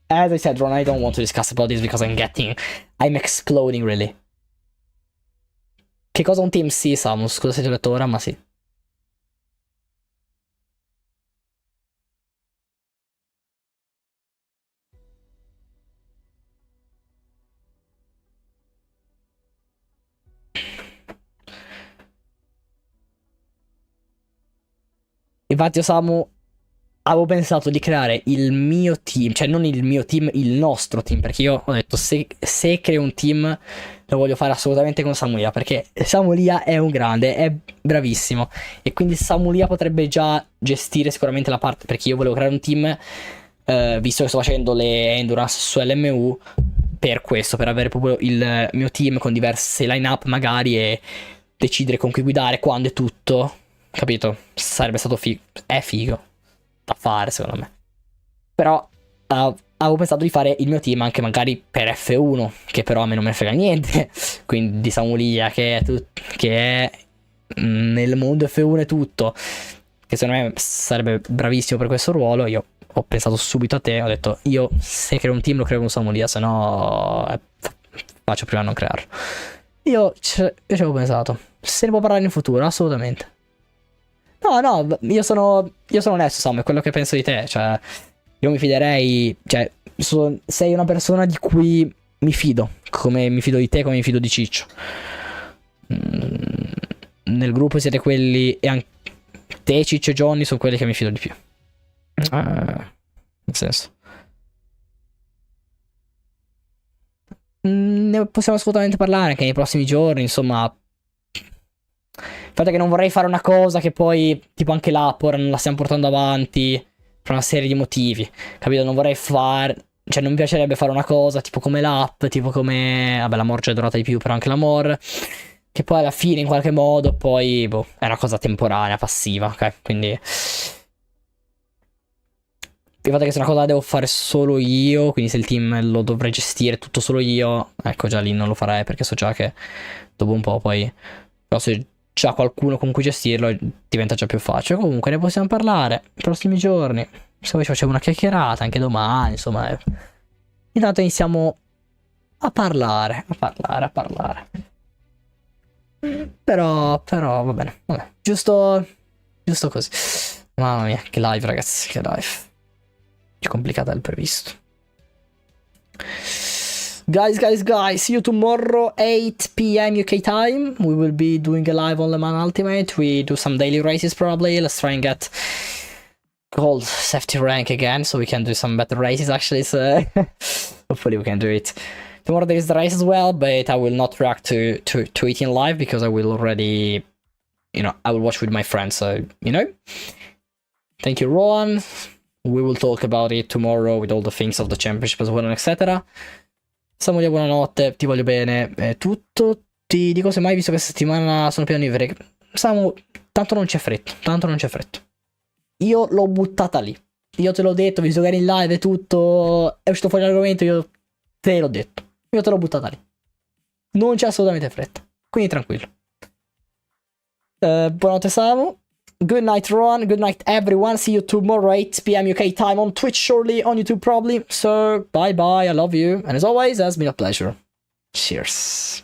as I said, Ron, I don't want to discuss about this because I'm exploding really. Che cosa un team? Sì, Samus, scusa se ti ho detto ora, ma sì. Infatti, Samu, avevo pensato di creare il mio team, cioè non il mio team, il nostro team, perché io ho detto se creo un team lo voglio fare assolutamente con Samulia, perché Samulia è un grande, è bravissimo e quindi Samulia potrebbe già gestire sicuramente la parte, perché io volevo creare un team, visto che sto facendo le endurance su LMU, per questo, per avere proprio il mio team con diverse line-up magari e decidere con chi guidare, quando e tutto. Capito? Sarebbe stato figo. È figo da fare, secondo me. Però avevo pensato di fare il mio team anche magari per F1, che però a me non me ne frega niente. Quindi di Samulia, che è nel mondo F1 e tutto, che secondo me sarebbe bravissimo per questo ruolo. Io ho pensato subito a te, ho detto io se creo un team lo creo con Samulia, se no faccio prima a non crearlo. Io ci avevo pensato. Se ne può parlare in futuro, assolutamente. No, io sono onesto, Sam, è quello che penso di te, cioè, io mi fiderei, cioè, sei una persona di cui mi fido, come mi fido di te, come mi fido di Ciccio. Nel gruppo siete quelli, e anche te, Ciccio e Johnny, sono quelli che mi fido di più. Nel senso. Ne possiamo assolutamente parlare anche nei prossimi giorni, insomma. Il fatto è che non vorrei fare una cosa che poi, tipo anche l'app, ora non la stiamo portando avanti per una serie di motivi, capito? Non vorrei cioè non mi piacerebbe fare una cosa tipo come l'app, tipo come, vabbè, la Mor già è durata di più, però anche la Mor, che poi alla fine in qualche modo poi, boh, è una cosa temporanea, passiva, ok? Quindi il fatto che se una cosa la devo fare solo io, quindi se il team lo dovrei gestire tutto solo io, ecco, già lì non lo farei, perché so già che dopo un po' poi, però se c'è qualcuno con cui gestirlo diventa già più facile. Comunque ne possiamo parlare nei prossimi giorni, se vuoi ci facciamo una chiacchierata anche domani, insomma, intanto iniziamo a parlare. Però va bene, vabbè. Giusto così. Mamma mia, che live, ragazzi, che live. Più complicata del previsto. Guys, see you tomorrow, 8 p.m. UK time. We will be doing a live on Le Mans Ultimate. We do some daily races probably. Let's try and get gold safety rank again, so we can do some better races actually. So hopefully we can do it. Tomorrow there is the race as well, but I will not react to it in live because I will already, I will watch with my friends. So, Thank you, Rowan. We will talk about it tomorrow with all the things of the championship as well, etc. Samuele, buonanotte, ti voglio bene, è tutto. Ti dico semmai, visto che questa settimana sono pieno di break. Samu, tanto non c'è fretta. Io l'ho buttata lì. Io te l'ho detto, visto che eri in live e tutto, è uscito fuori l'argomento, io te l'ho detto. Io te l'ho buttata lì. Non c'è assolutamente fretta. Quindi tranquillo. Buonanotte Samu. Good night Ron. Good night everyone. See you tomorrow 8 p.m. UK time on Twitch shortly, on YouTube probably. So bye bye. I love you. And as always, it has been a pleasure. Cheers.